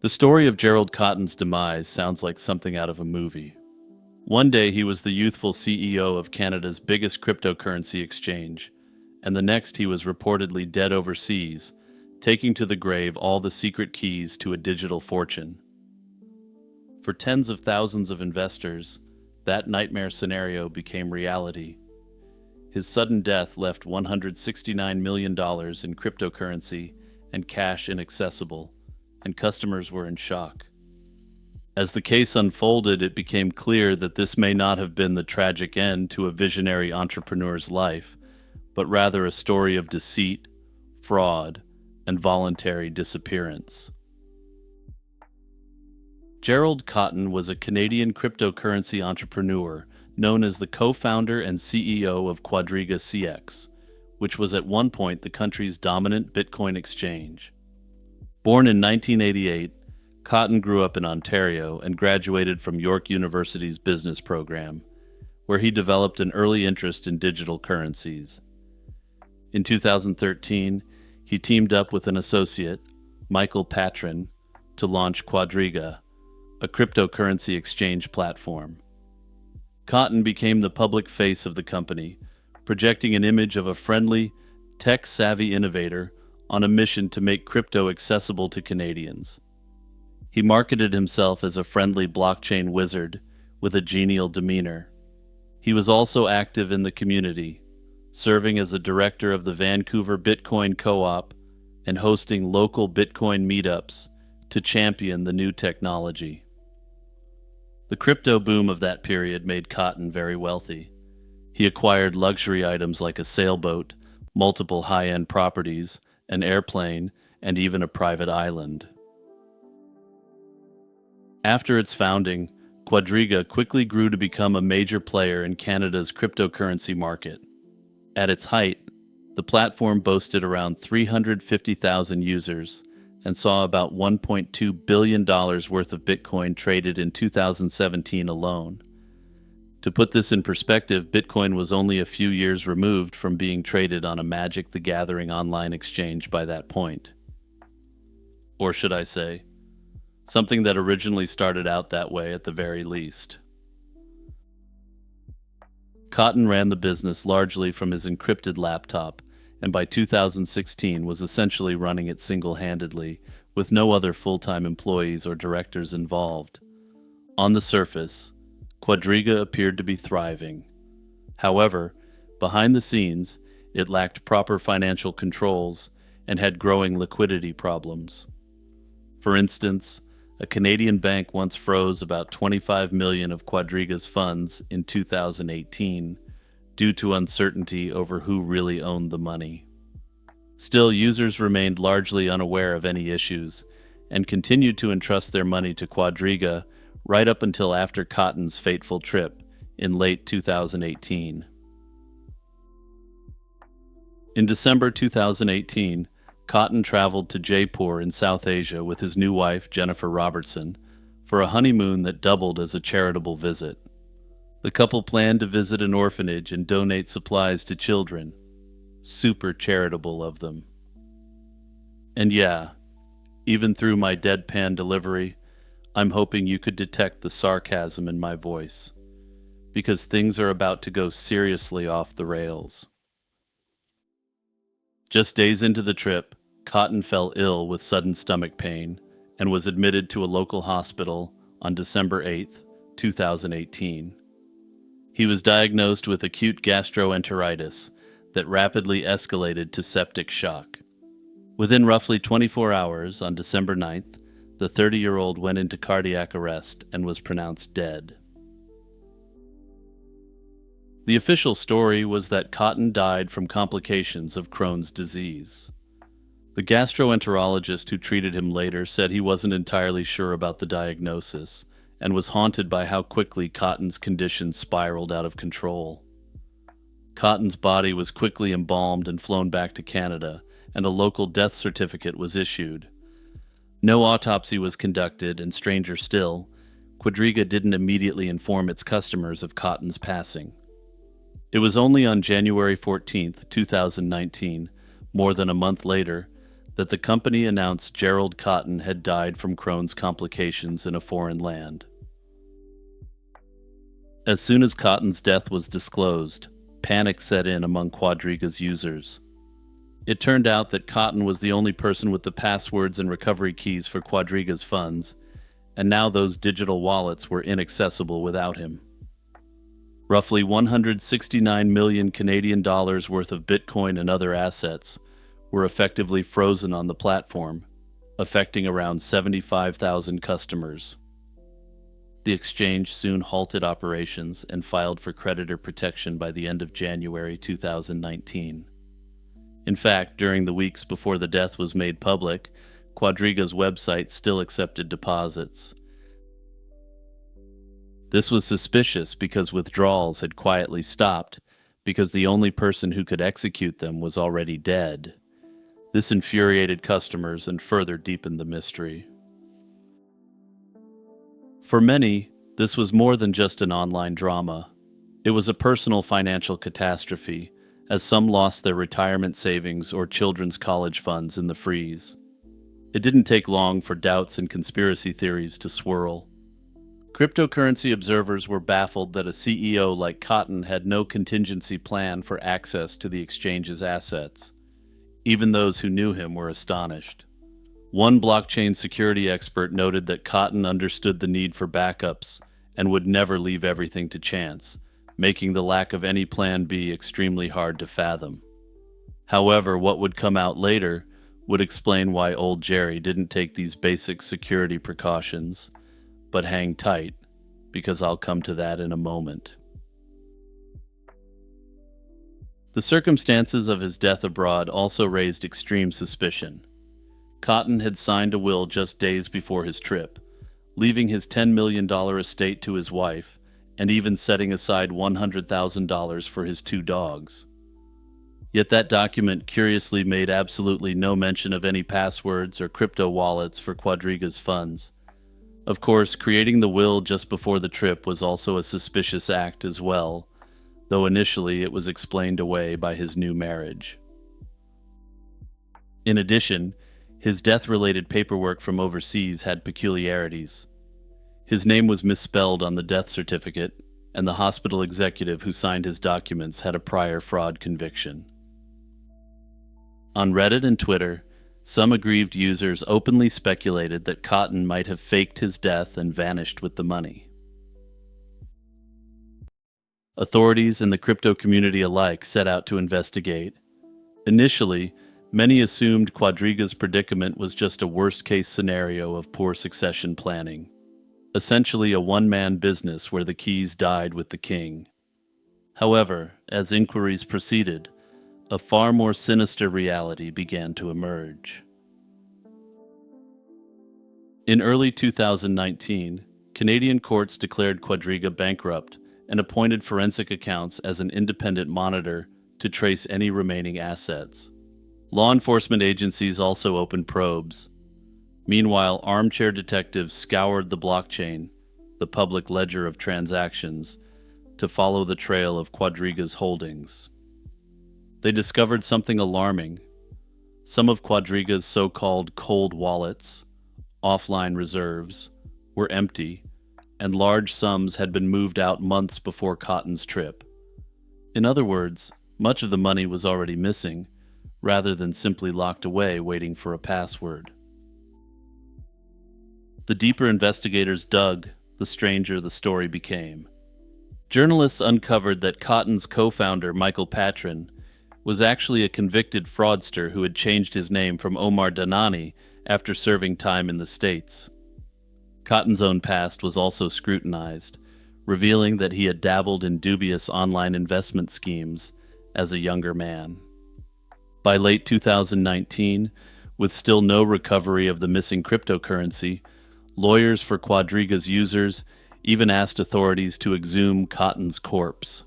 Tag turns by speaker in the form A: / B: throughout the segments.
A: The story of Gerald Cotton's demise sounds like something out of a movie. One day he was the youthful CEO of Canada's biggest cryptocurrency exchange, and the next he was reportedly dead overseas, taking to the grave all the secret keys to a digital fortune. For tens of thousands of investors, that nightmare scenario became reality. His sudden death left $169 million in cryptocurrency and cash inaccessible, and customers were in shock. As the case unfolded, it became clear that this may not have been the tragic end to a visionary entrepreneur's life, but rather a story of deceit, fraud, and voluntary disappearance. Gerald Cotton was a Canadian cryptocurrency entrepreneur known as the co-founder and CEO of Quadriga CX, which was at one point the country's dominant Bitcoin exchange. Born in 1988, Cotton grew up in Ontario and graduated from York University's business program, where he developed an early interest in digital currencies. In 2013, he teamed up with an associate, Michael Patron, to launch Quadriga, a cryptocurrency exchange platform. Cotton became the public face of the company, projecting an image of a friendly, tech-savvy innovator on a mission to make crypto accessible to Canadians. He marketed himself as a friendly blockchain wizard with a genial demeanor. He was also active in the community, serving as a director of the Vancouver Bitcoin Co-op and hosting local Bitcoin meetups to champion the new technology. The crypto boom of that period made Cotton very wealthy. He acquired luxury items like a sailboat, multiple high-end properties, an airplane, and even a private island. After its founding, Quadriga quickly grew to become a major player in Canada's cryptocurrency market. At its height, the platform boasted around 350,000 users and saw about $1.2 billion worth of Bitcoin traded in 2017 alone. To put this in perspective, Bitcoin was only a few years removed from being traded on a Magic the Gathering online exchange by that point. Or should I say, something that originally started out that way at the very least. Cotton ran the business largely from his encrypted laptop, and by 2016 was essentially running it single-handedly, with no other full-time employees or directors involved. On the surface, Quadriga appeared to be thriving. However, behind the scenes, it lacked proper financial controls and had growing liquidity problems. For instance, a Canadian bank once froze about $25 million of Quadriga's funds in 2018 due to uncertainty over who really owned the money. Still, users remained largely unaware of any issues and continued to entrust their money to Quadriga right up until after Cotton's fateful trip in late 2018. In December 2018, Cotton traveled to Jaipur in South Asia with his new wife, Jennifer Robertson, for a honeymoon that doubled as a charitable visit. The couple planned to visit an orphanage and donate supplies to children. Super charitable of them. And yeah, even through my deadpan delivery, I'm hoping you could detect the sarcasm in my voice, because things are about to go seriously off the rails. Just days into the trip, Cotton fell ill with sudden stomach pain and was admitted to a local hospital on December 8, 2018. He was diagnosed with acute gastroenteritis that rapidly escalated to septic shock. Within roughly 24 hours, on December 9th, the 30-year-old went into cardiac arrest and was pronounced dead. The official story was that Cotton died from complications of Crohn's disease. The gastroenterologist who treated him later said he wasn't entirely sure about the diagnosis and was haunted by how quickly Cotton's condition spiraled out of control. Cotton's body was quickly embalmed and flown back to Canada, and a local death certificate was issued. No autopsy was conducted, and stranger still, Quadriga didn't immediately inform its customers of Cotton's passing. It was only on January 14, 2019, more than a month later, that the company announced Gerald Cotton had died from Crohn's complications in a foreign land. As soon as Cotton's death was disclosed, panic set in among Quadriga's users. It turned out that Cotton was the only person with the passwords and recovery keys for Quadriga's funds, and now those digital wallets were inaccessible without him. Roughly 169 million Canadian dollars worth of Bitcoin and other assets were effectively frozen on the platform, affecting around 75,000 customers. The exchange soon halted operations and filed for creditor protection by the end of January 2019. In fact, during the weeks before the death was made public, Quadriga's website still accepted deposits. This was suspicious because withdrawals had quietly stopped, because the only person who could execute them was already dead. This infuriated customers and further deepened the mystery. For many, this was more than just an online drama. It was a personal financial catastrophe, as some lost their retirement savings or children's college funds in the freeze. It didn't take long for doubts and conspiracy theories to swirl. Cryptocurrency observers were baffled that a CEO like Cotton had no contingency plan for access to the exchange's assets. Even those who knew him were astonished. One blockchain security expert noted that Cotton understood the need for backups and would never leave everything to chance, making the lack of any plan B extremely hard to fathom. However, what would come out later would explain why old Jerry didn't take these basic security precautions. But hang tight, because I'll come to that in a moment. The circumstances of his death abroad also raised extreme suspicion. Cotton had signed a will just days before his trip, leaving his $10 million estate to his wife, and even setting aside $100,000 for his 2 dogs. Yet that document curiously made absolutely no mention of any passwords or crypto wallets for Quadriga's funds. Of course, creating the will just before the trip was also a suspicious act as well, though initially it was explained away by his new marriage. In addition, his death-related paperwork from overseas had peculiarities. His name was misspelled on the death certificate, and the hospital executive who signed his documents had a prior fraud conviction. On Reddit and Twitter, some aggrieved users openly speculated that Cotton might have faked his death and vanished with the money. Authorities and the crypto community alike set out to investigate. Initially, many assumed Quadriga's predicament was just a worst-case scenario of poor succession planning, essentially a one-man business where the keys died with the king. However, as inquiries proceeded, a far more sinister reality began to emerge. In early 2019, Canadian courts declared Quadriga bankrupt and appointed forensic accounts as an independent monitor to trace any remaining assets. Law enforcement agencies also opened probes. Meanwhile, armchair detectives scoured the blockchain, the public ledger of transactions, to follow the trail of Quadriga's holdings. They discovered something alarming. Some of Quadriga's so-called cold wallets, offline reserves, were empty, and large sums had been moved out months before Cotton's trip. In other words, much of the money was already missing, rather than simply locked away waiting for a password. The deeper investigators dug, the stranger the story became. Journalists uncovered that Cotton's co-founder, Michael Patron, was actually a convicted fraudster who had changed his name from Omar Danani after serving time in the States. Cotton's own past was also scrutinized, revealing that he had dabbled in dubious online investment schemes as a younger man. By late 2019, with still no recovery of the missing cryptocurrency, lawyers for Quadriga's users even asked authorities to exhume Cotton's corpse.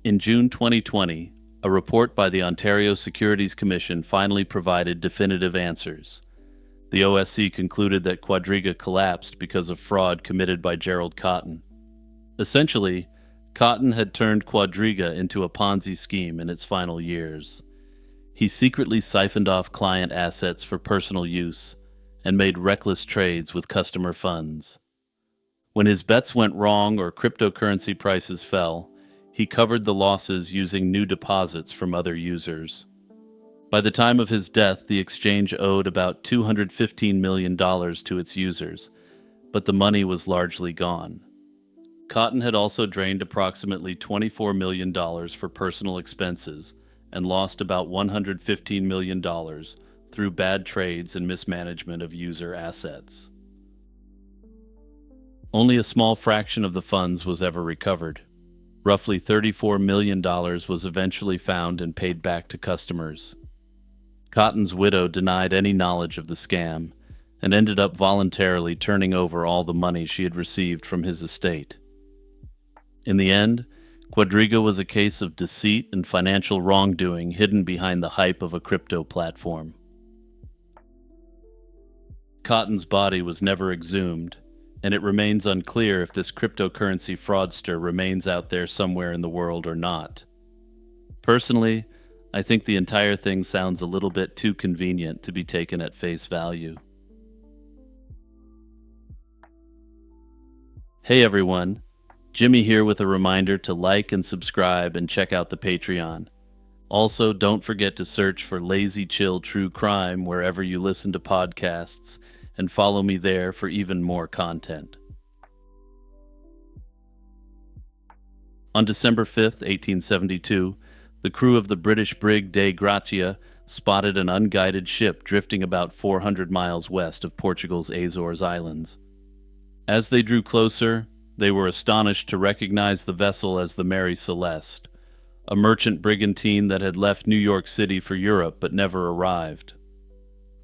A: In June 2020, a report by the Ontario Securities Commission finally provided definitive answers. The OSC concluded that Quadriga collapsed because of fraud committed by Gerald Cotton. Essentially, Cotton had turned Quadriga into a Ponzi scheme in its final years. He secretly siphoned off client assets for personal use and made reckless trades with customer funds. When his bets went wrong or cryptocurrency prices fell, he covered the losses using new deposits from other users. By the time of his death, the exchange owed about $215 million to its users, but the money was largely gone. Cotton had also drained approximately $24 million for personal expenses and lost about $115 million through bad trades and mismanagement of user assets. Only a small fraction of the funds was ever recovered. Roughly $34 million was eventually found and paid back to customers. Cotton's widow denied any knowledge of the scam and ended up voluntarily turning over all the money she had received from his estate. In the end, Quadriga was a case of deceit and financial wrongdoing hidden behind the hype of a crypto platform. Cotton's body was never exhumed, and it remains unclear if this cryptocurrency fraudster remains out there somewhere in the world or not. Personally, I think the entire thing sounds a little bit too convenient to be taken at face value. Hey everyone, Jimmy here with a reminder to like and subscribe and check out the Patreon. Also, don't forget to search for Lazy Chill True Crime wherever you listen to podcasts and follow me there for even more content. On December 5th, 1872, the crew of the British brig Dei Gratia spotted an unguided ship drifting about 400 miles west of Portugal's Azores Islands. As they drew closer, they were astonished to recognize the vessel as the Mary Celeste, a merchant brigantine that had left New York City for Europe but never arrived.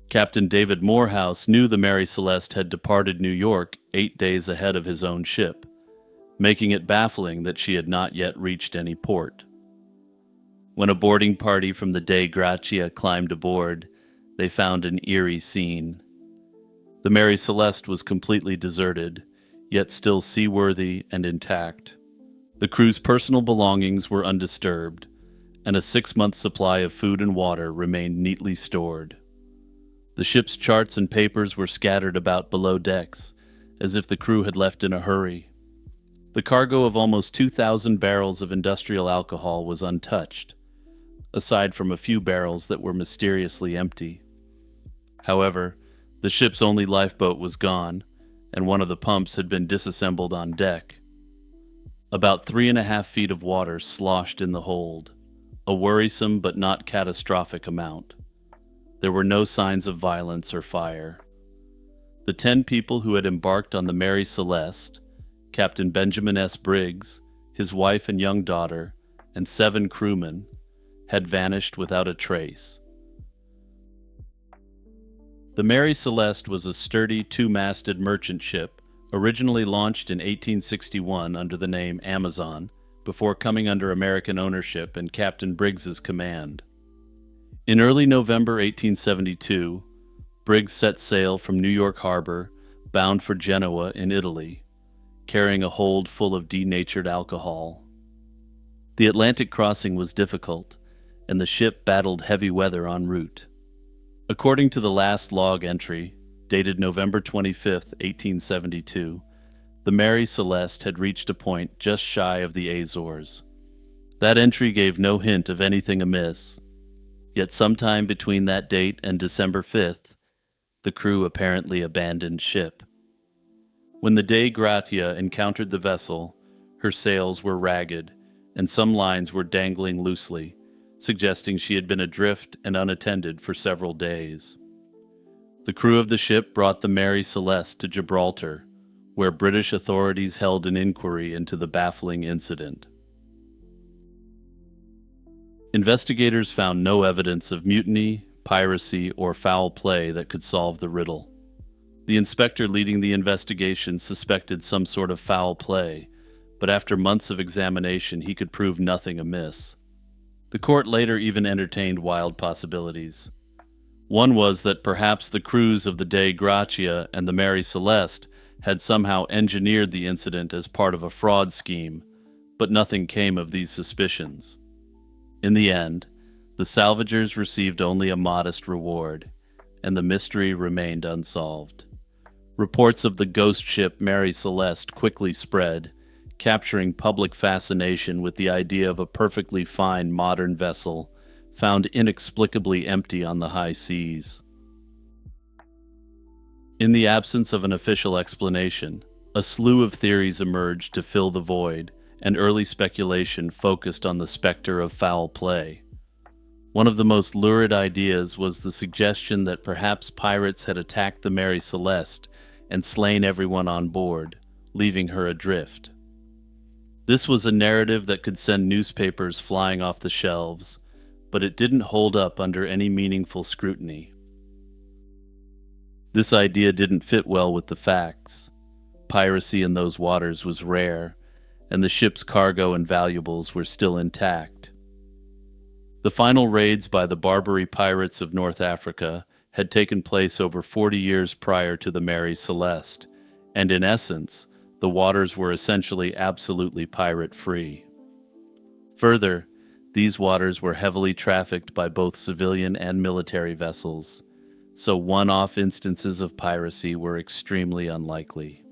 A: Captain David Morehouse knew the Mary Celeste had departed New York 8 days ahead of his own ship, making it baffling that she had not yet reached any port. When a boarding party from the Dei Gratia climbed aboard, they found an eerie scene. The Mary Celeste was completely deserted, yet still seaworthy and intact. The crew's personal belongings were undisturbed, and a 6-month supply of food and water remained neatly stored. The ship's charts and papers were scattered about below decks, as if the crew had left in a hurry. The cargo of almost 2,000 barrels of industrial alcohol was untouched, aside from a few barrels that were mysteriously empty. However, the ship's only lifeboat was gone, and one of the pumps had been disassembled on deck. About 3.5 feet of water sloshed in the hold, a worrisome but not catastrophic amount. There were no signs of violence or fire. The 10 people who had embarked on the Mary Celeste, Captain Benjamin S. Briggs, his wife and young daughter, and 7 crewmen, had vanished without a trace. The Mary Celeste was a sturdy 2-masted merchant ship, originally launched in 1861 under the name Amazon, before coming under American ownership and Captain Briggs's command. In early November 1872, Briggs set sail from New York Harbor, bound for Genoa in Italy, carrying a hold full of denatured alcohol. The Atlantic crossing was difficult, and the ship battled heavy weather en route. According to the last log entry, dated November 25, 1872, the Mary Celeste had reached a point just shy of the Azores. That entry gave no hint of anything amiss, yet sometime between that date and December 5th, the crew apparently abandoned ship. When the Dei Gratia encountered the vessel, her sails were ragged, and some lines were dangling loosely, suggesting she had been adrift and unattended for several days. The crew of the ship brought the Mary Celeste to Gibraltar, where British authorities held an inquiry into the baffling incident. Investigators found no evidence of mutiny, piracy, or foul play that could solve the riddle. The inspector leading the investigation suspected some sort of foul play, but after months of examination he could prove nothing amiss. The court later even entertained wild possibilities. One was that perhaps the crews of the Dei Gratia and the Mary Celeste had somehow engineered the incident as part of a fraud scheme, but nothing came of these suspicions. In the end, The salvagers received only a modest reward, and the mystery remained unsolved. Reports of the ghost ship Mary Celeste quickly spread, capturing public fascination with the idea of a perfectly fine modern vessel found inexplicably empty on the high seas. In the absence of an official explanation, a slew of theories emerged to fill the void, and early speculation focused on the specter of foul play. One of the most lurid ideas was the suggestion that perhaps pirates had attacked the Mary Celeste and slain everyone on board, leaving her adrift. This was a narrative that could send newspapers flying off the shelves, but it didn't hold up under any meaningful scrutiny. This idea didn't fit well with the facts. Piracy in those waters was rare, and the ship's cargo and valuables were still intact. The final raids by the Barbary pirates of North Africa had taken place over 40 years prior to the Mary Celeste, and in essence, the waters were essentially absolutely pirate-free. Further, these waters were heavily trafficked by both civilian and military vessels, so one-off instances of piracy were extremely unlikely.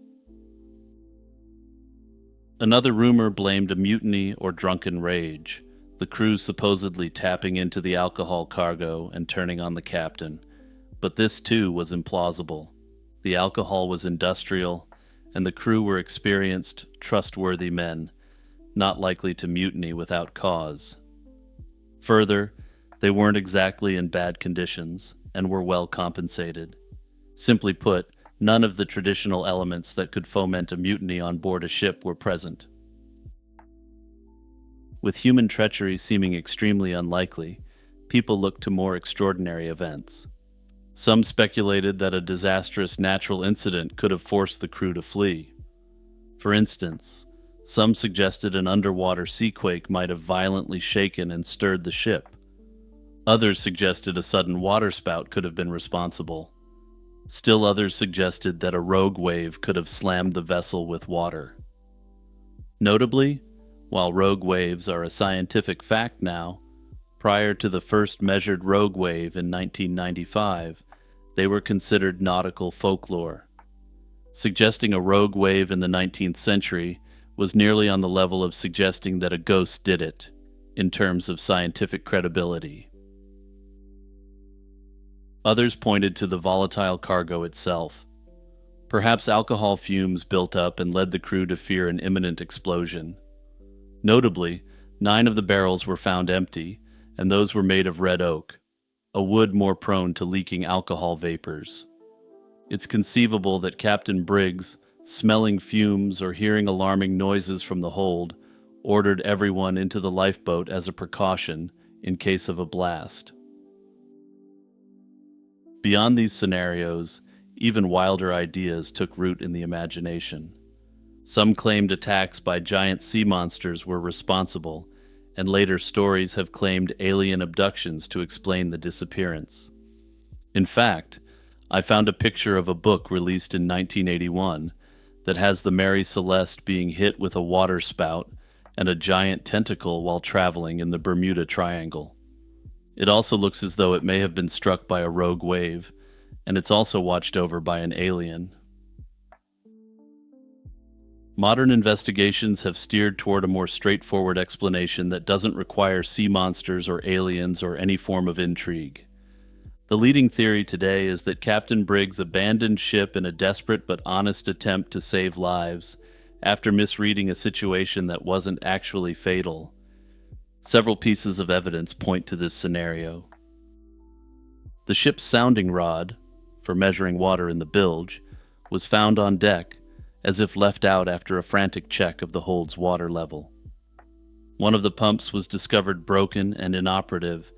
A: Another rumor blamed a mutiny or drunken rage, the crew supposedly tapping into the alcohol cargo and turning on the captain, but this too was implausible. The alcohol was industrial, and the crew were experienced, trustworthy men, not likely to mutiny without cause. Further, they weren't exactly in bad conditions, and were well compensated. Simply put, none of the traditional elements that could foment a mutiny on board a ship were present. With human treachery seeming extremely unlikely, people looked to more extraordinary events. Some speculated that a disastrous natural incident could have forced the crew to flee. For instance, some suggested an underwater seaquake might have violently shaken and stirred the ship. Others suggested a sudden waterspout could have been responsible. Still others suggested that a rogue wave could have slammed the vessel with water. Notably, while rogue waves are a scientific fact now, prior to the first measured rogue wave in 1995, they were considered nautical folklore. Suggesting a rogue wave in the 19th century was nearly on the level of suggesting that a ghost did it, in terms of scientific credibility. Others pointed to the volatile cargo itself. Perhaps alcohol fumes built up and led the crew to fear an imminent explosion. Notably, 9 of the barrels were found empty, and those were made of red oak, a wood more prone to leaking alcohol vapors. It's conceivable that Captain Briggs, smelling fumes or hearing alarming noises from the hold, ordered everyone into the lifeboat as a precaution in case of a blast. Beyond these scenarios, even wilder ideas took root in the imagination. Some claimed attacks by giant sea monsters were responsible, and later stories have claimed alien abductions to explain the disappearance. In fact, I found a picture of a book released in 1981 that has the Mary Celeste being hit with a water spout and a giant tentacle while traveling in the Bermuda Triangle. It also looks as though it may have been struck by a rogue wave, and it's also watched over by an alien. Modern investigations have steered toward a more straightforward explanation that doesn't require sea monsters or aliens or any form of intrigue. The leading theory today is that Captain Briggs abandoned ship in a desperate but honest attempt to save lives after misreading a situation that wasn't actually fatal. Several pieces of evidence point to this scenario. The ship's sounding rod, for measuring water in the bilge, was found on deck, as if left out after a frantic check of the hold's water level. One of the pumps was discovered broken and inoperative,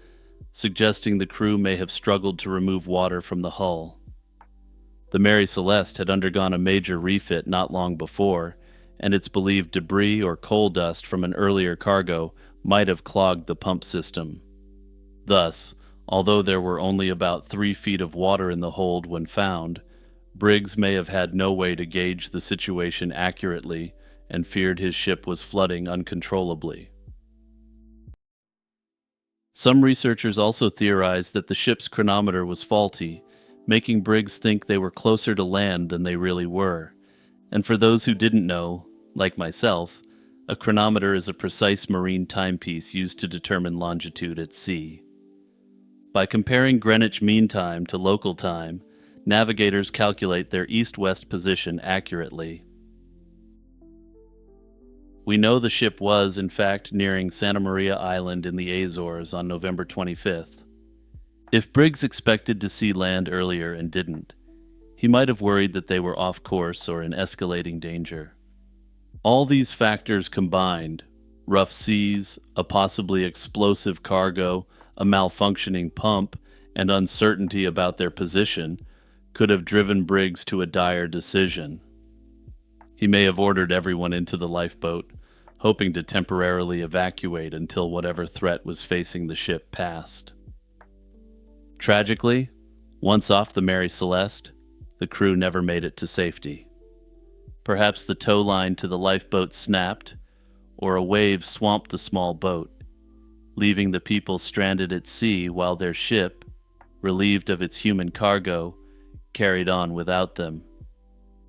A: suggesting the crew may have struggled to remove water from the hull. The Mary Celeste had undergone a major refit not long before, and it's believed debris or coal dust from an earlier cargo might have clogged the pump system. Thus, although there were only about 3 feet of water in the hold when found, Briggs may have had no way to gauge the situation accurately and feared his ship was flooding uncontrollably. Some researchers also theorized that the ship's chronometer was faulty, making Briggs think they were closer to land than they really were. And for those who didn't know, like myself, a chronometer is a precise marine timepiece used to determine longitude at sea. By comparing Greenwich Mean Time to local time, navigators calculate their east-west position accurately. We know the ship was, in fact, nearing Santa Maria Island in the Azores on November 25th. If Briggs expected to see land earlier and didn't, he might have worried that they were off course or in escalating danger. All these factors combined, rough seas, a possibly explosive cargo, a malfunctioning pump, and uncertainty about their position, could have driven Briggs to a dire decision. He may have ordered everyone into the lifeboat, hoping to temporarily evacuate until whatever threat was facing the ship passed. Tragically, once off the Mary Celeste, the crew never made it to safety. Perhaps the tow line to the lifeboat snapped, or a wave swamped the small boat, leaving the people stranded at sea while their ship, relieved of its human cargo, carried on without them.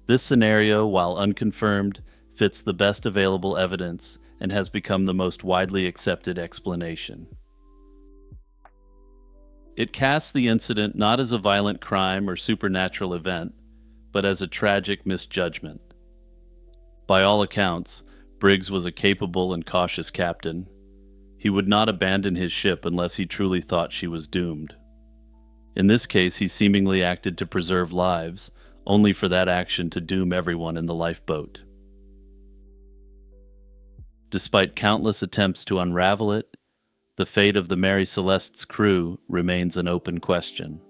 A: This scenario, while unconfirmed, fits the best available evidence and has become the most widely accepted explanation. It casts the incident not as a violent crime or supernatural event, but as a tragic misjudgment. By all accounts, Briggs was a capable and cautious captain. He would not abandon his ship unless he truly thought she was doomed. In this case, he seemingly acted to preserve lives, only for that action to doom everyone in the lifeboat. Despite countless attempts to unravel it, the fate of the Mary Celeste's crew remains an open question.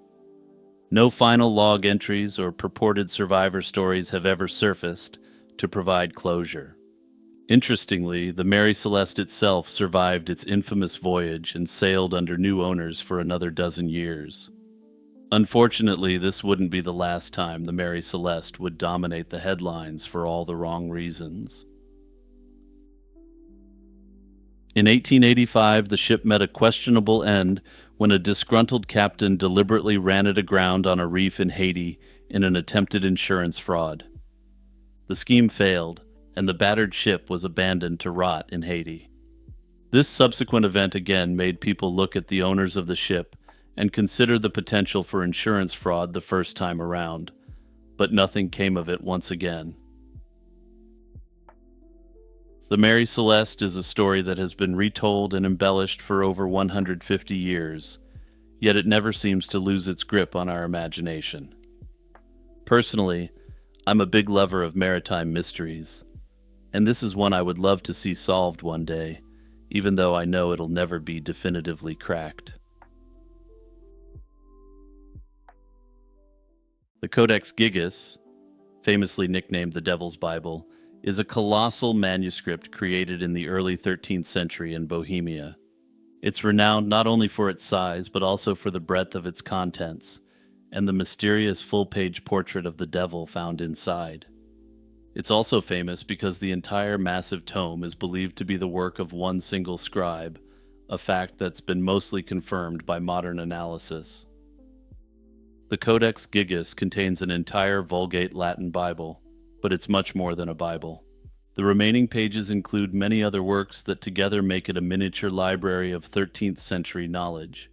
A: No final log entries or purported survivor stories have ever surfaced to provide closure. Interestingly, the Mary Celeste itself survived its infamous voyage and sailed under new owners for another dozen years. Unfortunately, this wouldn't be the last time the Mary Celeste would dominate the headlines for all the wrong reasons. In 1885, the ship met a questionable end when a disgruntled captain deliberately ran it aground on a reef in Haiti in an attempted insurance fraud. The scheme failed, and the battered ship was abandoned to rot in Haiti. This subsequent event again made people look at the owners of the ship and consider the potential for insurance fraud the first time around, but nothing came of it once again. The Mary Celeste is a story that has been retold and embellished for over 150 years, yet it never seems to lose its grip on our imagination. Personally, I'm a big lover of maritime mysteries, and this is one I would love to see solved one day, even though I know it'll never be definitively cracked. The Codex Gigas, famously nicknamed the Devil's Bible, is a colossal manuscript created in the early 13th century in Bohemia. It's renowned not only for its size, but also for the breadth of its contents, and the mysterious full-page portrait of the devil found inside. It's also famous because the entire massive tome is believed to be the work of one single scribe, a fact that's been mostly confirmed by modern analysis. The Codex Gigas contains an entire Vulgate Latin Bible, but it's much more than a Bible. The remaining pages include many other works that together make it a miniature library of 13th century knowledge.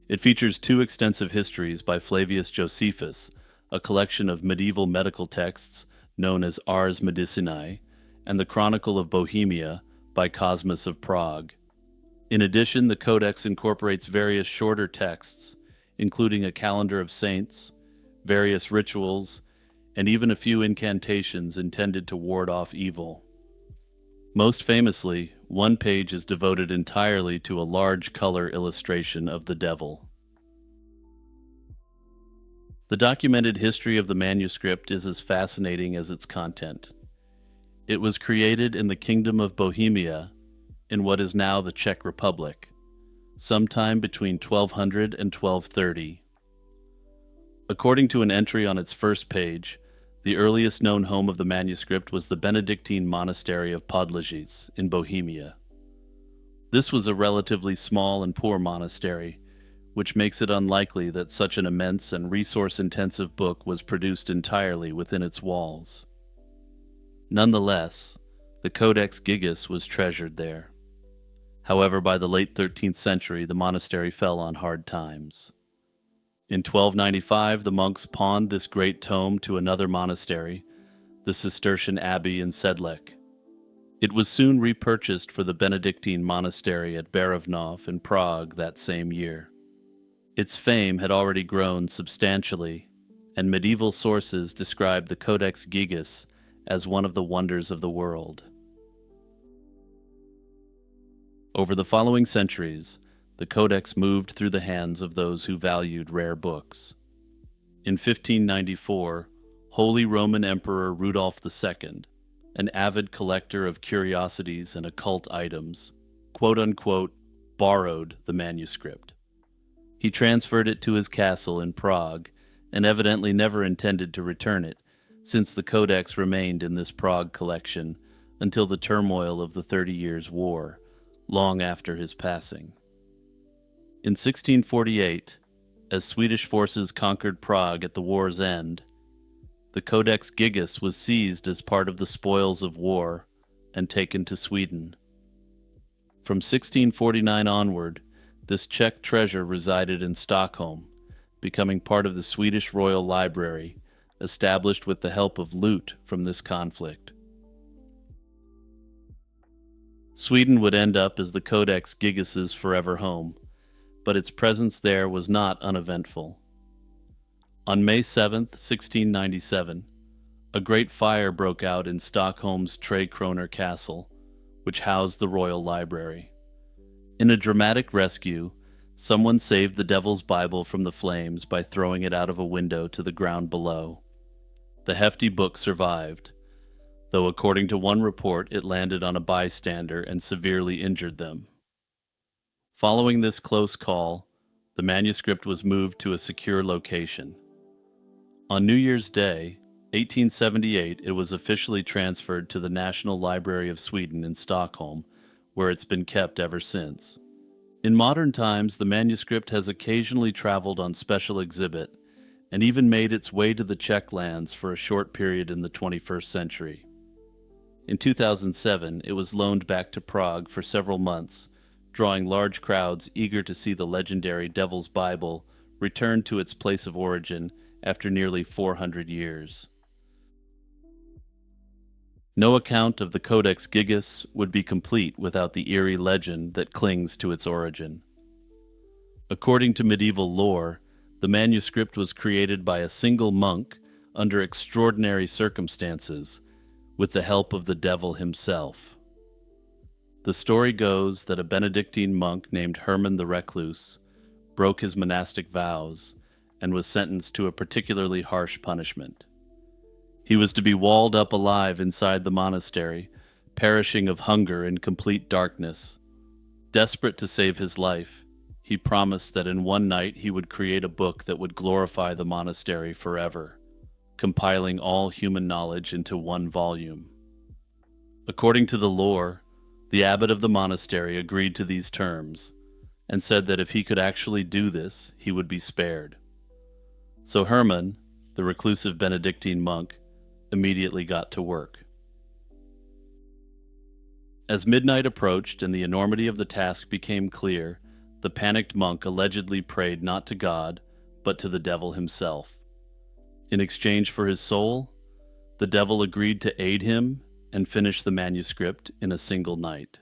A: It features two extensive histories by Flavius Josephus, a collection of medieval medical texts known as Ars Medicinae, and the Chronicle of Bohemia by Cosmas of Prague. In addition, the Codex incorporates various shorter texts, including a calendar of saints, various rituals, and even a few incantations intended to ward off evil. Most famously, one page is devoted entirely to a large color illustration of the devil. The documented history of the manuscript is as fascinating as its content. It was created in the Kingdom of Bohemia, in what is now the Czech Republic, sometime between 1200 and 1230. According to an entry on its first page, the earliest known home of the manuscript was the Benedictine monastery of Podlajice in Bohemia. This was a relatively small and poor monastery, which makes it unlikely that such an immense and resource-intensive book was produced entirely within its walls. Nonetheless, the Codex Gigas was treasured there. However, by the late 13th century, the monastery fell on hard times. In 1295, the monks pawned this great tome to another monastery, the Cistercian abbey in Sedlec. It was soon repurchased for the Benedictine monastery at Barevnov in Prague that same year. Its fame had already grown substantially, and medieval sources described the Codex Gigas as one of the wonders of the world. Over the following centuries, the Codex moved through the hands of those who valued rare books. In 1594, Holy Roman Emperor Rudolph II, an avid collector of curiosities and occult items, quote-unquote, borrowed the manuscript. He transferred it to his castle in Prague and evidently never intended to return it, since the Codex remained in this Prague collection until the turmoil of the 30 Years' War, long after his passing. In 1648, as Swedish forces conquered Prague at the war's end, the Codex Gigas was seized as part of the spoils of war and taken to Sweden. From 1649 onward, this Czech treasure resided in Stockholm, becoming part of the Swedish Royal Library, established with the help of loot from this conflict. Sweden would end up as the Codex Gigas's forever home, but its presence there was not uneventful. On May 7, 1697, a great fire broke out in Stockholm's Trekroner Castle, which housed the Royal Library. In a dramatic rescue, someone saved the Devil's Bible from the flames by throwing it out of a window to the ground below. The hefty book survived, though according to one report it landed on a bystander and severely injured them. Following this close call, the manuscript was moved to a secure location. On New Year's Day, 1878, it was officially transferred to the National Library of Sweden in Stockholm, where it's been kept ever since. In modern times, the manuscript has occasionally traveled on special exhibit and even made its way to the Czech lands for a short period in the 21st century. In 2007, it was loaned back to Prague for several months, drawing large crowds eager to see the legendary Devil's Bible return to its place of origin after nearly 400 years. No account of the Codex Gigas would be complete without the eerie legend that clings to its origin. According to medieval lore, the manuscript was created by a single monk under extraordinary circumstances, with the help of the devil himself. The story goes that a Benedictine monk named Herman the Recluse broke his monastic vows and was sentenced to a particularly harsh punishment. He was to be walled up alive inside the monastery, perishing of hunger in complete darkness. Desperate to save his life, he promised that in one night he would create a book that would glorify the monastery forever, compiling all human knowledge into one volume. According to the lore, the abbot of the monastery agreed to these terms and said that if he could actually do this, he would be spared. So Herman, the reclusive Benedictine monk, immediately got to work. As midnight approached and the enormity of the task became clear, the panicked monk allegedly prayed not to God, but to the devil himself. In exchange for his soul, the devil agreed to aid him and finish the manuscript in a single night.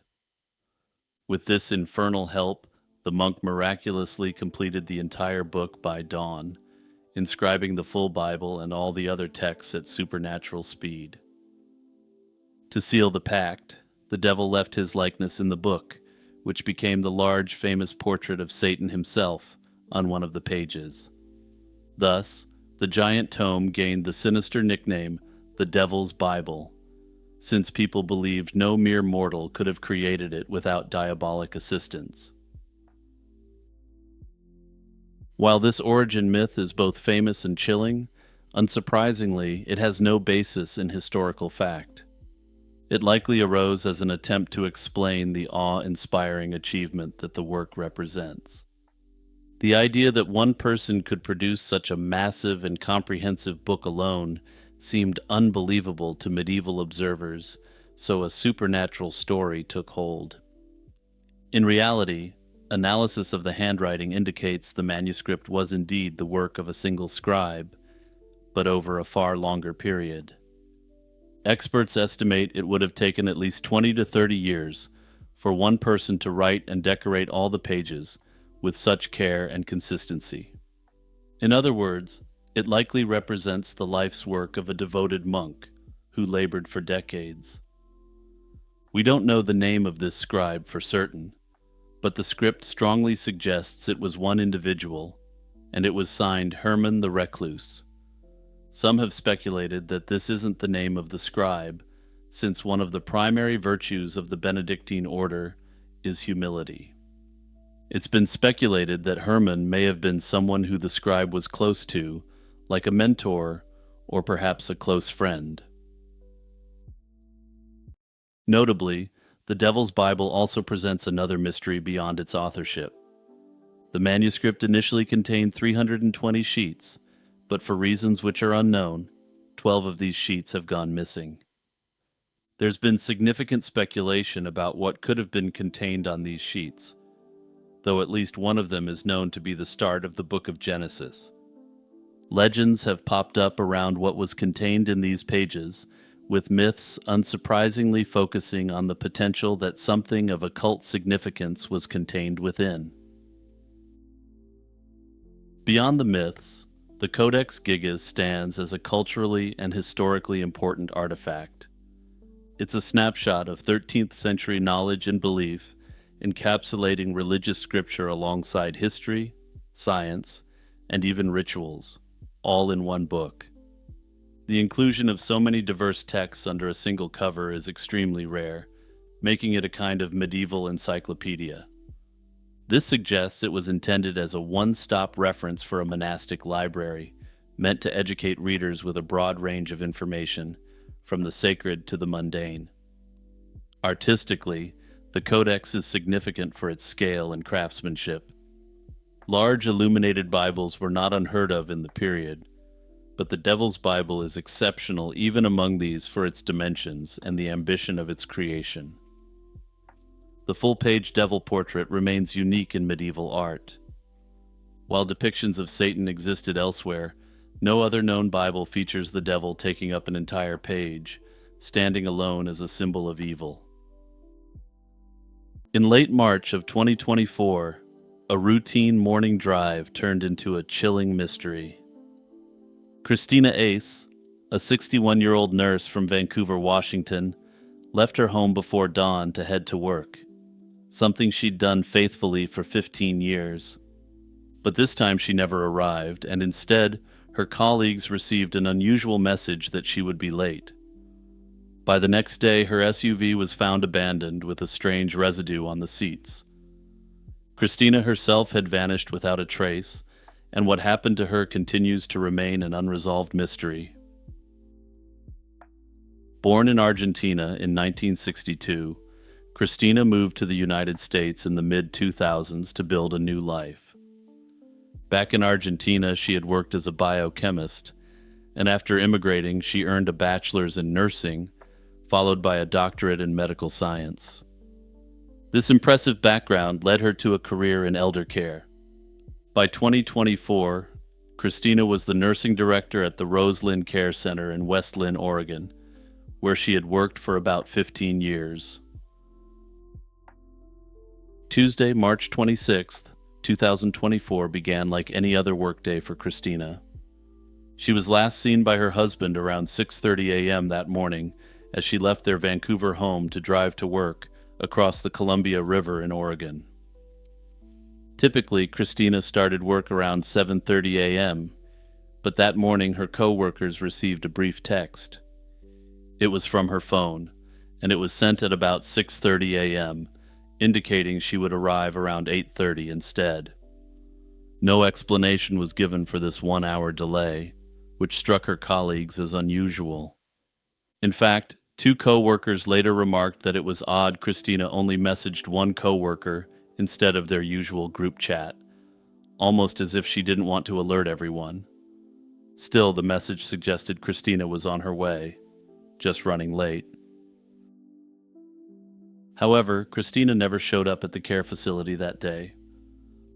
A: With this infernal help, the monk miraculously completed the entire book by dawn, inscribing the full Bible and all the other texts at supernatural speed. To seal the pact, the devil left his likeness in the book, which became the large famous portrait of Satan himself on one of the pages. Thus, the giant tome gained the sinister nickname, the Devil's Bible, since people believed no mere mortal could have created it without diabolic assistance. While this origin myth is both famous and chilling, unsurprisingly, it has no basis in historical fact. It likely arose as an attempt to explain the awe-inspiring achievement that the work represents. The idea that one person could produce such a massive and comprehensive book alone seemed unbelievable to medieval observers, so a supernatural story took hold. In reality, analysis of the handwriting indicates the manuscript was indeed the work of a single scribe, but over a far longer period. Experts estimate it would have taken at least 20 to 30 years for one person to write and decorate all the pages with such care and consistency. In other words, it likely represents the life's work of a devoted monk who labored for decades. We don't know the name of this scribe for certain, but the script strongly suggests it was one individual, and it was signed Herman the Recluse. Some have speculated that this isn't the name of the scribe, since one of the primary virtues of the Benedictine order is humility. It's been speculated that Herman may have been someone who the scribe was close to, like a mentor or perhaps a close friend. Notably, the Devil's Bible also presents another mystery beyond its authorship. The manuscript initially contained 320 sheets, but for reasons which are unknown, 12 of these sheets have gone missing. There's been significant speculation about what could have been contained on these sheets, though at least one of them is known to be the start of the book of Genesis. Legends have popped up around what was contained in these pages, with myths unsurprisingly focusing on the potential that something of occult significance was contained within. Beyond the myths, the Codex Gigas stands as a culturally and historically important artifact. It's a snapshot of 13th century knowledge and belief, encapsulating religious scripture alongside history, science, and even rituals, all in one book. The inclusion of so many diverse texts under a single cover is extremely rare, making it a kind of medieval encyclopedia. This suggests it was intended as a one-stop reference for a monastic library, meant to educate readers with a broad range of information, from the sacred to the mundane. Artistically, the Codex is significant for its scale and craftsmanship. Large illuminated Bibles were not unheard of in the period, but the Devil's Bible is exceptional even among these for its dimensions and the ambition of its creation. The full-page devil portrait remains unique in medieval art. While depictions of Satan existed elsewhere, no other known Bible features the devil taking up an entire page, standing alone as a symbol of evil. In late March of 2024, a routine morning drive turned into a chilling mystery. Christina Ace, a 61-year-old nurse from Vancouver, Washington, left her home before dawn to head to work, something she'd done faithfully for 15 years. But this time she never arrived, and instead, her colleagues received an unusual message that she would be late. By the next day, her SUV was found abandoned with a strange residue on the seats. Christina herself had vanished without a trace, and what happened to her continues to remain an unresolved mystery. Born in Argentina in 1962, Christina moved to the United States in the mid-2000s to build a new life. Back in Argentina, she had worked as a biochemist, and after immigrating, she earned a bachelor's in nursing, followed by a doctorate in medical science. This impressive background led her to a career in elder care. By 2024, Christina was the nursing director at the Roselyn Care Center in West Lynn, Oregon, where she had worked for about 15 years. Tuesday, March 26th, 2024 began like any other workday for Christina. She was last seen by her husband around 6:30 a.m. that morning as she left their Vancouver home to drive to work across the Columbia River in Oregon. Typically, Christina started work around 7:30 a.m., but that morning her co-workers received a brief text. It was from her phone, and it was sent at about 6:30 a.m., indicating she would arrive around 8:30 instead. No explanation was given for this one-hour delay, which struck her colleagues as unusual. In fact, Two co-workers later remarked that it was odd Christina only messaged one co-worker instead of their usual group chat, almost as if she didn't want to alert everyone. Still, the message suggested Christina was on her way, just running late. However, Christina never showed up at the care facility that day.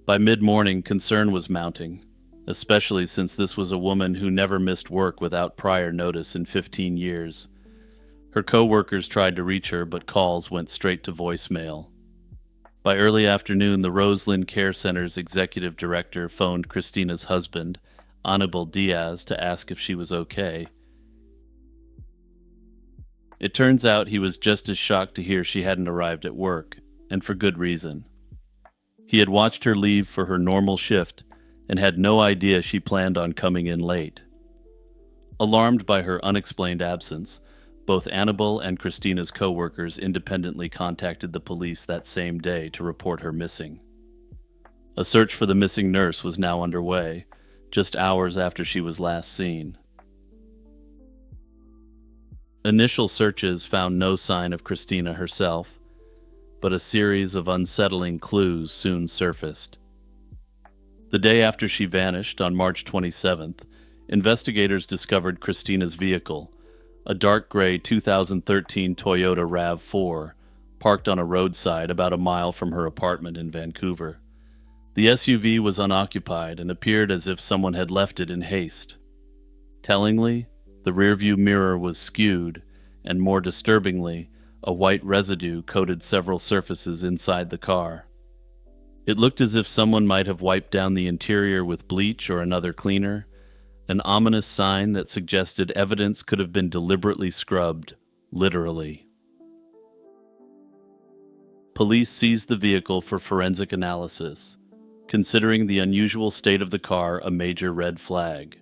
A: By mid-morning, concern was mounting, especially since this was a woman who never missed work without prior notice in 15 years. Her co-workers tried to reach her, but calls went straight to voicemail. By early afternoon, the Roseland Care Center's executive director phoned Christina's husband, Anibal Diaz, to ask if she was okay. It turns out he was just as shocked to hear she hadn't arrived at work, and for good reason. He had watched her leave for her normal shift and had no idea she planned on coming in late. Alarmed by her unexplained absence, both Annabelle and Christina's co-workers independently contacted the police that same day to report her missing. A search for the missing nurse was now underway, just hours after she was last seen. Initial searches found no sign of Christina herself, but a series of unsettling clues soon surfaced. The day after she vanished, on March 27th, investigators discovered Christina's vehicle, a dark gray 2013 Toyota RAV4, parked on a roadside about a mile from her apartment in Vancouver. The SUV was unoccupied and appeared as if someone had left it in haste. Tellingly, the rearview mirror was skewed, and more disturbingly, a white residue coated several surfaces inside the car. It looked as if someone might have wiped down the interior with bleach or another cleaner, an ominous sign that suggested evidence could have been deliberately scrubbed, literally. Police seized the vehicle for forensic analysis, considering the unusual state of the car a major red flag.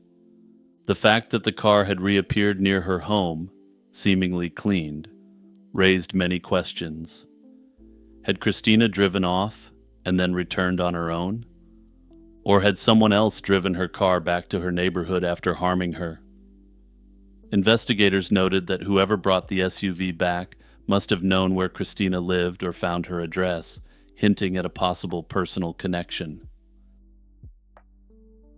A: The fact that the car had reappeared near her home, seemingly cleaned, raised many questions. Had Christina driven off and then returned on her own? Or had someone else driven her car back to her neighborhood after harming her? Investigators noted that whoever brought the SUV back must have known where Christina lived or found her address, hinting at a possible personal connection.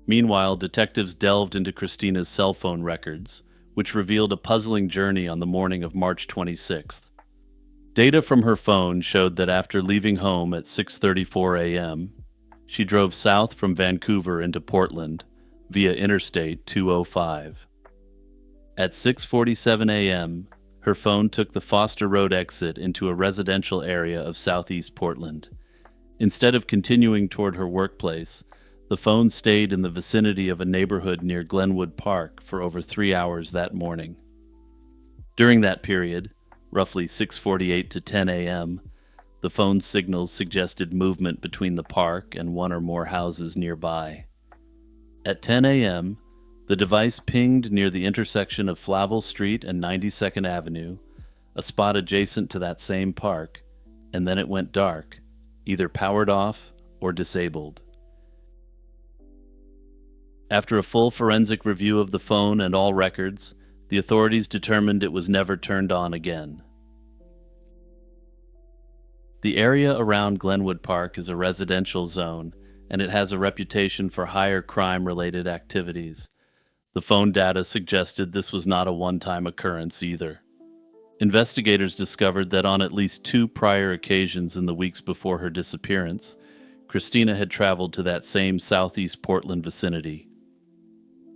A: Meanwhile, detectives delved into Christina's cell phone records, which revealed a puzzling journey on the morning of March 26th. Data from her phone showed that after leaving home at 6:34 a.m., she drove south from Vancouver into Portland via Interstate 205. At 6:47 a.m., her phone took the Foster Road exit into a residential area of southeast Portland. Instead of continuing toward her workplace, the phone stayed in the vicinity of a neighborhood near Glenwood Park for over 3 hours that morning. During that period, roughly 6:48 to 10 a.m., the phone's signals suggested movement between the park and one or more houses nearby. At 10 a.m., the device pinged near the intersection of Flavel Street and 92nd Avenue, a spot adjacent to that same park, and then it went dark, either powered off or disabled. After a full forensic review of the phone and all records, the authorities determined it was never turned on again. The area around Glenwood Park is a residential zone, and it has a reputation for higher crime-related activities. The phone data suggested this was not a one-time occurrence either. Investigators discovered that on at least 2 prior occasions in the weeks before her disappearance, Christina had traveled to that same southeast Portland vicinity.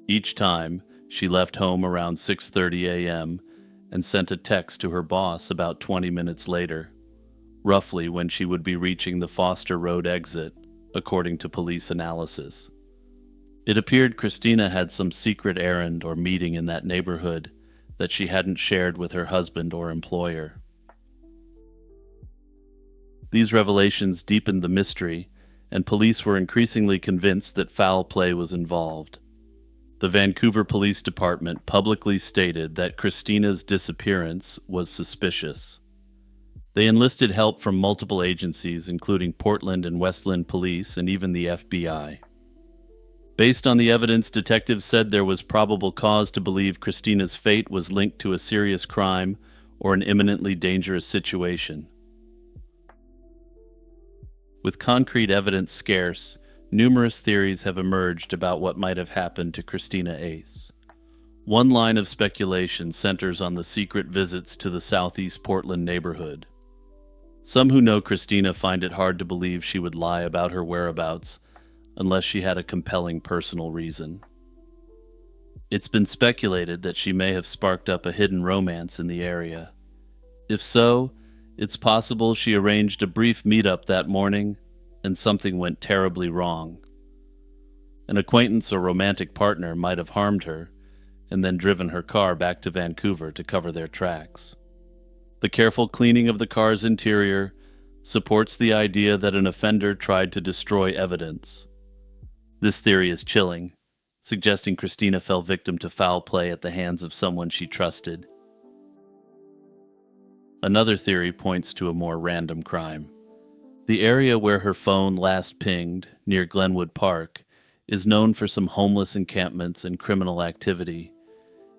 A: Each time, she left home around 6:30 a.m. and sent a text to her boss about 20 minutes later, roughly when she would be reaching the Foster Road exit, according to police analysis. It appeared Christina had some secret errand or meeting in that neighborhood that she hadn't shared with her husband or employer. These revelations deepened the mystery, and police were increasingly convinced that foul play was involved. The Vancouver Police Department publicly stated that Christina's disappearance was suspicious. They enlisted help from multiple agencies, including Portland and Westland Police and even the FBI. Based on the evidence, detectives said there was probable cause to believe Christina's fate was linked to a serious crime or an imminently dangerous situation. With concrete evidence scarce, numerous theories have emerged about what might have happened to Christina Ace. One line of speculation centers on the secret visits to the southeast Portland neighborhood. Some who know Christina find it hard to believe she would lie about her whereabouts unless she had a compelling personal reason. It's been speculated that she may have sparked up a hidden romance in the area. If so, it's possible she arranged a brief meetup that morning and something went terribly wrong. An acquaintance or romantic partner might have harmed her and then driven her car back to Vancouver to cover their tracks. The careful cleaning of the car's interior supports the idea that an offender tried to destroy evidence. This theory is chilling, suggesting Christina fell victim to foul play at the hands of someone she trusted. Another theory points to a more random crime. The area where her phone last pinged, near Glenwood Park, is known for some homeless encampments and criminal activity.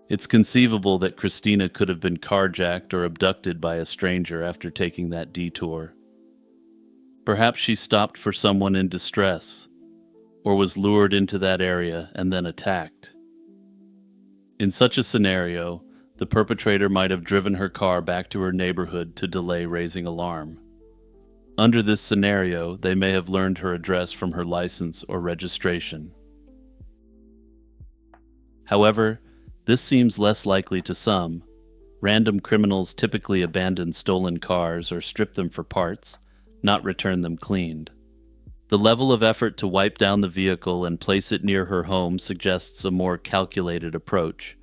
A: It's conceivable that Christina could have been carjacked or abducted by a stranger after taking that detour. Perhaps she stopped for someone in distress, or was lured into that area and then attacked. In such a scenario, the perpetrator might have driven her car back to her neighborhood to delay raising alarm. Under this scenario, they may have learned her address from her license or registration. However, this seems less likely to some. Random criminals typically abandon stolen cars or strip them for parts, not return them cleaned. The level of effort to wipe down the vehicle and place it near her home suggests a more calculated approach,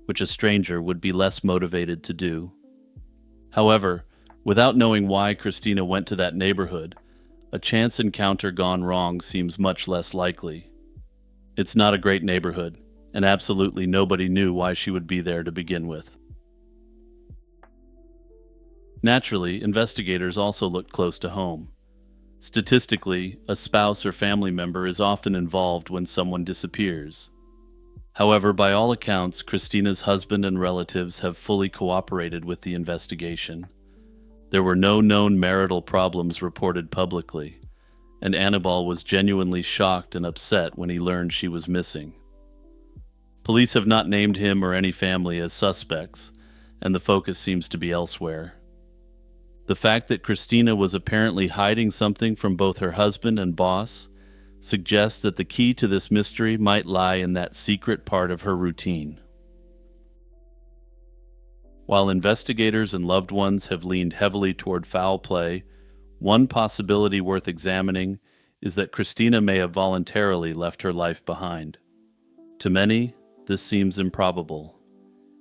A: which a stranger would be less motivated to do. However, without knowing why Christina went to that neighborhood, a chance encounter gone wrong seems much less likely. It's not a great neighborhood, and absolutely nobody knew why she would be there to begin with. Naturally, investigators also looked close to home. Statistically, a spouse or family member is often involved when someone disappears. However, by all accounts, Christina's husband and relatives have fully cooperated with the investigation. There were no known marital problems reported publicly, and Annabelle was genuinely shocked and upset when he learned she was missing. Police have not named him or any family as suspects, and the focus seems to be elsewhere. The fact that Christina was apparently hiding something from both her husband and boss suggests that the key to this mystery might lie in that secret part of her routine. While investigators and loved ones have leaned heavily toward foul play, one possibility worth examining is that Christina may have voluntarily left her life behind. To many, this seems improbable.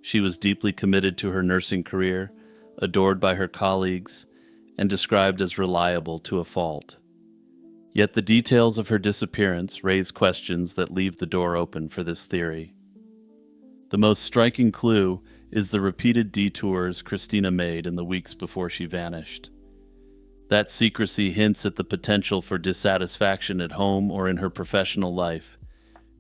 A: She was deeply committed to her nursing career, adored by her colleagues, and described as reliable to a fault. Yet the details of her disappearance raise questions that leave the door open for this theory. The most striking clue is the repeated detours Christina made in the weeks before she vanished. That secrecy hints at the potential for dissatisfaction at home or in her professional life.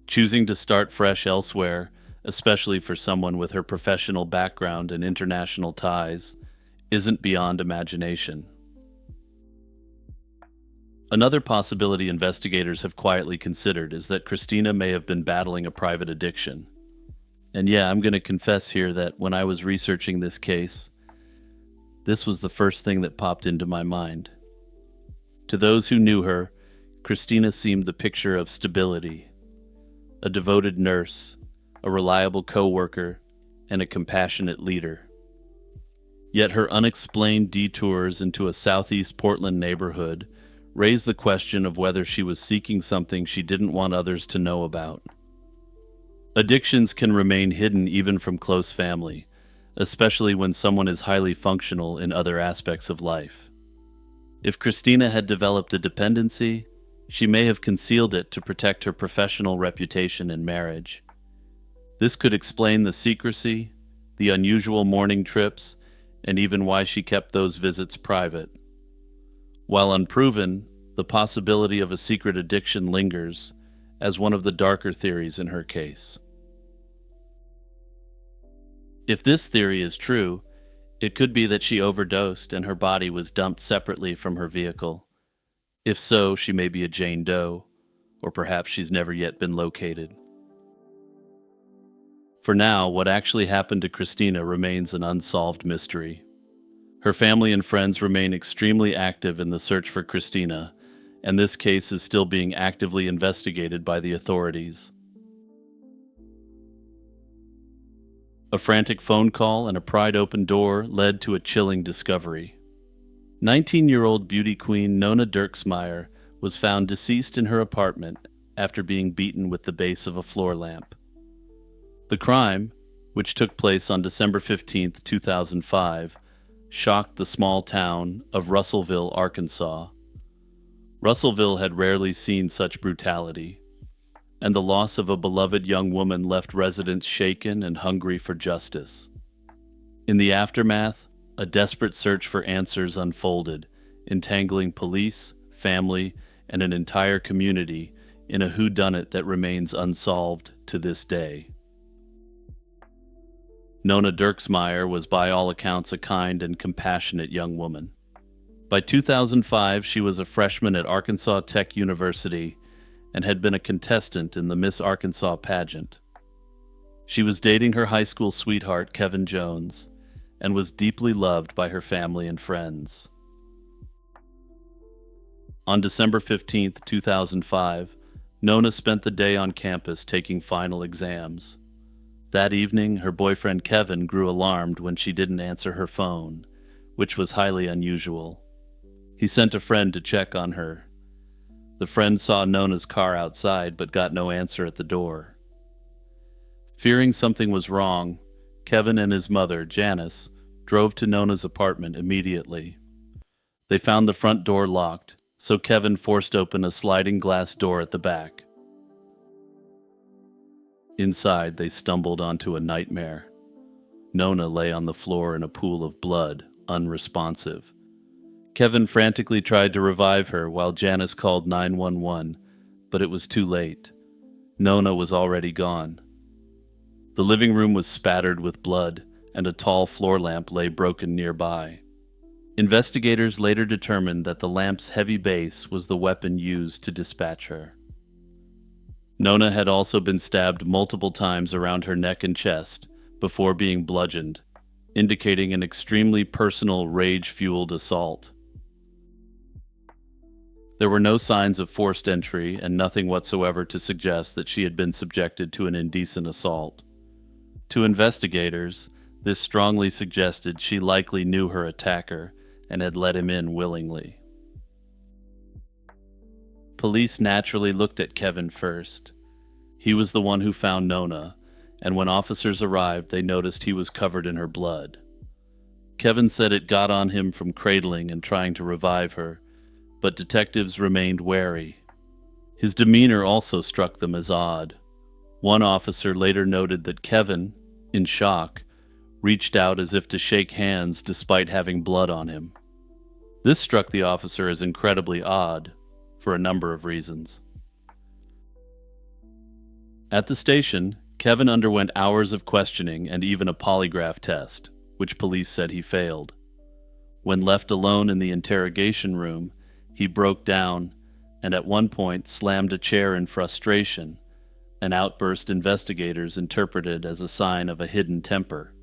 A: Choosing to start fresh elsewhere, especially for someone with her professional background and international ties, isn't beyond imagination. Another possibility investigators have quietly considered is that Christina may have been battling a private addiction. And yeah, I'm going to confess here that when I was researching this case, this was the first thing that popped into my mind. To those who knew her, Christina seemed the picture of stability, a devoted nurse, a reliable co-worker, and a compassionate leader. Yet her unexplained detours into a southeast Portland neighborhood raised the question of whether she was seeking something she didn't want others to know about. Addictions can remain hidden even from close family, especially when someone is highly functional in other aspects of life. If Christina had developed a dependency, she may have concealed it to protect her professional reputation in marriage. This could explain the secrecy, the unusual morning trips, and even why she kept those visits private. While unproven, the possibility of a secret addiction lingers as one of the darker theories in her case. If this theory is true, It could be that she overdosed and her body was dumped separately from her vehicle. If so, she may be a Jane Doe, or perhaps she's never yet been located. For now, what actually happened to Christina remains an unsolved mystery. Her family and friends remain extremely active in the search for Christina, and this case is still being actively investigated by the authorities. A frantic phone call and a pried open door led to a chilling discovery. 19-year-old beauty queen Nona Dirksmeyer was found deceased in her apartment after being beaten with the base of a floor lamp. The crime, which took place on December 15, 2005, shocked the small town of Russellville, Arkansas. Russellville had rarely seen such brutality, and the loss of a beloved young woman left residents shaken and hungry for justice. In the aftermath, a desperate search for answers unfolded, entangling police, family, and an entire community in a whodunit that remains unsolved to this day. Nona Dirksmeyer was by all accounts a kind and compassionate young woman. By 2005, she was a freshman at Arkansas Tech University and had been a contestant in the Miss Arkansas pageant. She was dating her high school sweetheart, Kevin Jones, and was deeply loved by her family and friends. On December 15, 2005, Nona spent the day on campus taking final exams. That evening, her boyfriend Kevin grew alarmed when she didn't answer her phone, which was highly unusual. He sent a friend to check on her. The friend saw Nona's car outside but got no answer at the door. Fearing something was wrong, Kevin and his mother, Janice, drove to Nona's apartment immediately. They found the front door locked, so Kevin forced open a sliding glass door at the back. Inside, they stumbled onto a nightmare. Nona lay on the floor in a pool of blood, unresponsive. Kevin frantically tried to revive her while Janice called 911, but it was too late. Nona was already gone. The living room was spattered with blood, and a tall floor lamp lay broken nearby. Investigators later determined that the lamp's heavy base was the weapon used to dispatch her. Nona had also been stabbed multiple times around her neck and chest before being bludgeoned, indicating an extremely personal, rage-fueled assault. There were no signs of forced entry and nothing whatsoever to suggest that she had been subjected to an indecent assault. To investigators, this strongly suggested she likely knew her attacker and had let him in willingly. Police naturally looked at Kevin first. He was the one who found Nona, and when officers arrived, they noticed he was covered in her blood. Kevin said it got on him from cradling and trying to revive her, but detectives remained wary. His demeanor also struck them as odd. One officer later noted that Kevin, in shock, reached out as if to shake hands despite having blood on him. This struck the officer as incredibly odd, for a number of reasons. At the station, Kevin underwent hours of questioning and even a polygraph test, which police said he failed. When left alone in the interrogation room, he broke down and at one point slammed a chair in frustration, an outburst investigators interpreted as a sign of a hidden temper.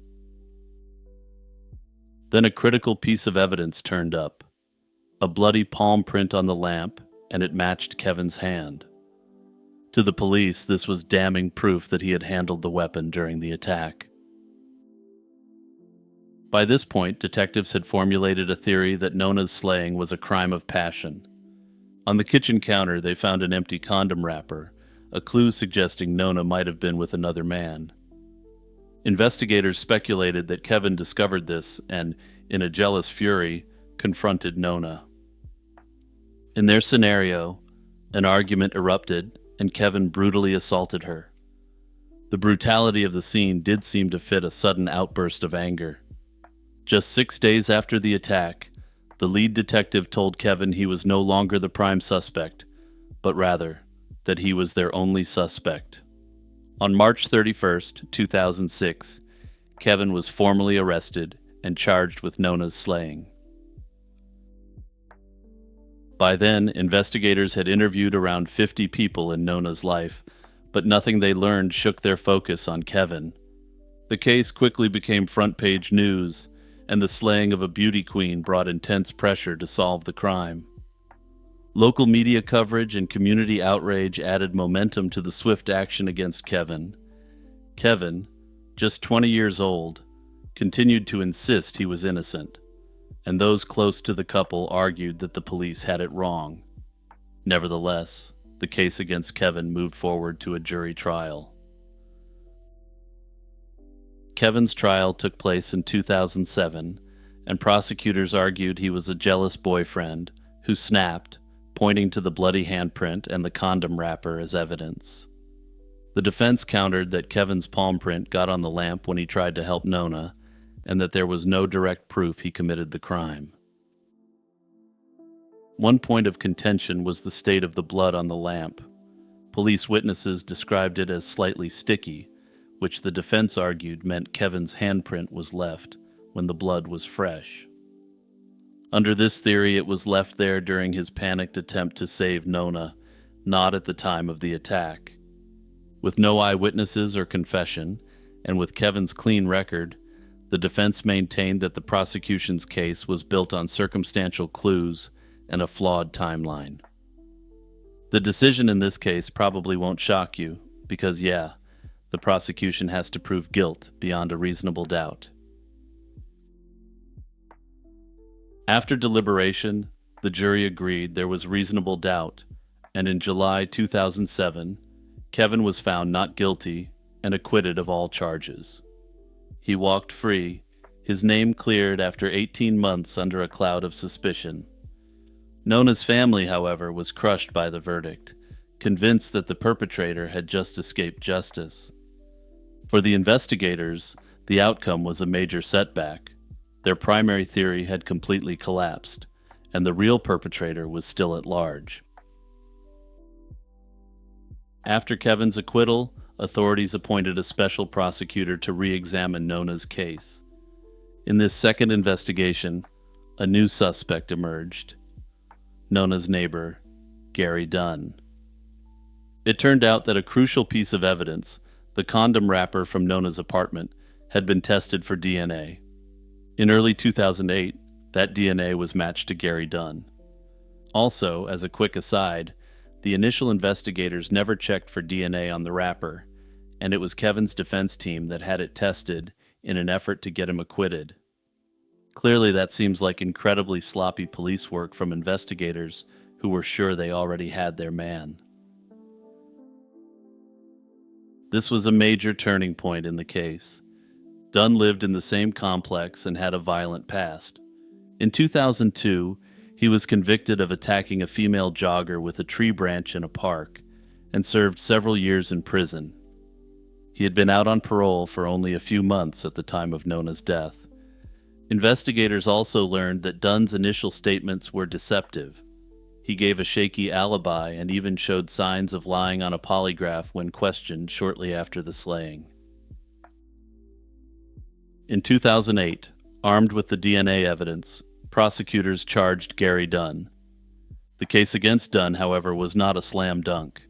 A: Then a critical piece of evidence turned up, a bloody palm print on the lamp, and it matched Kevin's hand. To the police, this was damning proof that he had handled the weapon during the attack. By this point, detectives had formulated a theory that Nona's slaying was a crime of passion. On the kitchen counter, they found an empty condom wrapper, a clue suggesting Nona might have been with another man. Investigators speculated that Kevin discovered this and, in a jealous fury, confronted Nona. In their scenario, an argument erupted and Kevin brutally assaulted her. The brutality of the scene did seem to fit a sudden outburst of anger. Just 6 days after the attack, the lead detective told Kevin he was no longer the prime suspect, but rather that he was their only suspect. On March 31, 2006, Kevin was formally arrested and charged with Nona's slaying. By then, investigators had interviewed around 50 people in Nona's life, but nothing they learned shook their focus on Kevin. The case quickly became front-page news, and the slaying of a beauty queen brought intense pressure to solve the crime. Local media coverage and community outrage added momentum to the swift action against Kevin. Kevin, just 20 years old, continued to insist he was innocent, and those close to the couple argued that the police had it wrong. Nevertheless, the case against Kevin moved forward to a jury trial. Kevin's trial took place in 2007, and prosecutors argued he was a jealous boyfriend who snapped, pointing to the bloody handprint and the condom wrapper as evidence. The defense countered that Kevin's palm print got on the lamp when he tried to help Nona, and that there was no direct proof he committed the crime. One point of contention was the state of the blood on the lamp. Police witnesses described it as slightly sticky, which the defense argued meant Kevin's handprint was left when the blood was fresh. Under this theory, it was left there during his panicked attempt to save Nona, not at the time of the attack. With no eyewitnesses or confession, and with Kevin's clean record, the defense maintained that the prosecution's case was built on circumstantial clues and a flawed timeline. The decision in this case probably won't shock you, because the prosecution has to prove guilt beyond a reasonable doubt. After deliberation, the jury agreed there was reasonable doubt, and in July 2007, Kevin was found not guilty and acquitted of all charges. He walked free, his name cleared after 18 months under a cloud of suspicion. Nona's family, however, was crushed by the verdict, convinced that the perpetrator had just escaped justice. For the investigators, the outcome was a major setback. Their primary theory had completely collapsed, and the real perpetrator was still at large. After Kevin's acquittal, authorities appointed a special prosecutor to re-examine Nona's case. In this second investigation, a new suspect emerged: Nona's neighbor, Gary Dunn. It turned out that a crucial piece of evidence, the condom wrapper from Nona's apartment, had been tested for DNA. In early 2008, that DNA was matched to Gary Dunn. Also, as a quick aside, the initial investigators never checked for DNA on the wrapper, and it was Kevin's defense team that had it tested in an effort to get him acquitted. Clearly, that seems like incredibly sloppy police work from investigators who were sure they already had their man. This was a major turning point in the case. Dunn lived in the same complex and had a violent past. In 2002, he was convicted of attacking a female jogger with a tree branch in a park and served several years in prison. He had been out on parole for only a few months at the time of Nona's death. Investigators also learned that Dunn's initial statements were deceptive. He gave a shaky alibi and even showed signs of lying on a polygraph when questioned shortly after the slaying. In 2008, armed with the DNA evidence, prosecutors charged Gary Dunn. The case against Dunn, however, was not a slam dunk.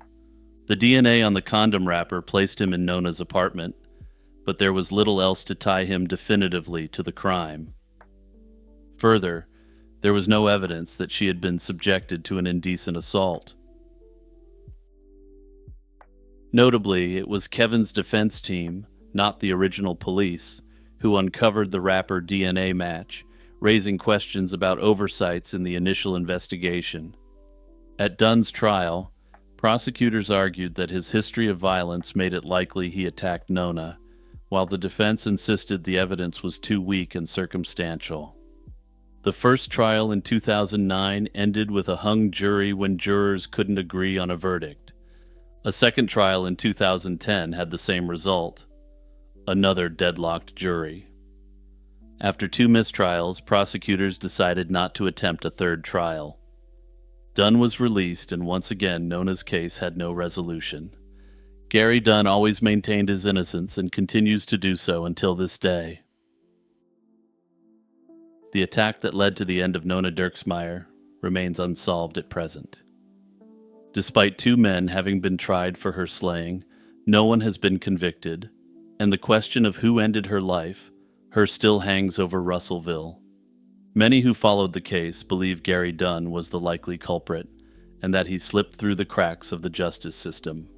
A: The DNA on the condom wrapper placed him in Nona's apartment, but there was little else to tie him definitively to the crime. Further, there was no evidence that she had been subjected to an indecent assault. Notably, it was Kevin's defense team, not the original police, who uncovered the wrapper DNA match, raising questions about oversights in the initial investigation. At Dunn's trial, prosecutors argued that his history of violence made it likely he attacked Nona, while the defense insisted the evidence was too weak and circumstantial. The first trial in 2009 ended with a hung jury when jurors couldn't agree on a verdict. A second trial in 2010 had the same result: another deadlocked jury. After 2 mistrials, prosecutors decided not to attempt a third trial. Dunn was released, and once again Nona's case had no resolution. Gary Dunn always maintained his innocence and continues to do so until this day. The attack that led to the end of Nona Dirksmeyer remains unsolved at present. Despite 2 men having been tried for her slaying, no one has been convicted, and the question of who ended her life still hangs over Russellville. Many who followed the case believe Gary Dunn was the likely culprit, and that he slipped through the cracks of the justice system.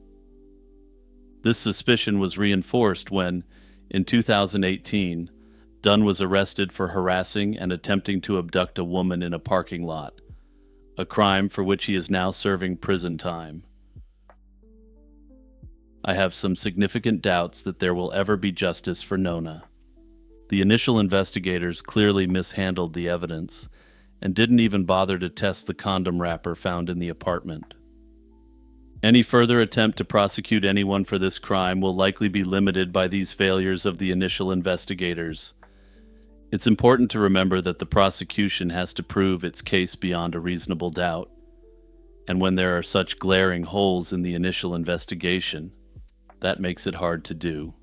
A: This suspicion was reinforced when, in 2018, Dunn was arrested for harassing and attempting to abduct a woman in a parking lot, a crime for which he is now serving prison time. I have some significant doubts that there will ever be justice for Nona. The initial investigators clearly mishandled the evidence and didn't even bother to test the condom wrapper found in the apartment. Any further attempt to prosecute anyone for this crime will likely be limited by these failures of the initial investigators. It's important to remember that the prosecution has to prove its case beyond a reasonable doubt, and when there are such glaring holes in the initial investigation, that makes it hard to do.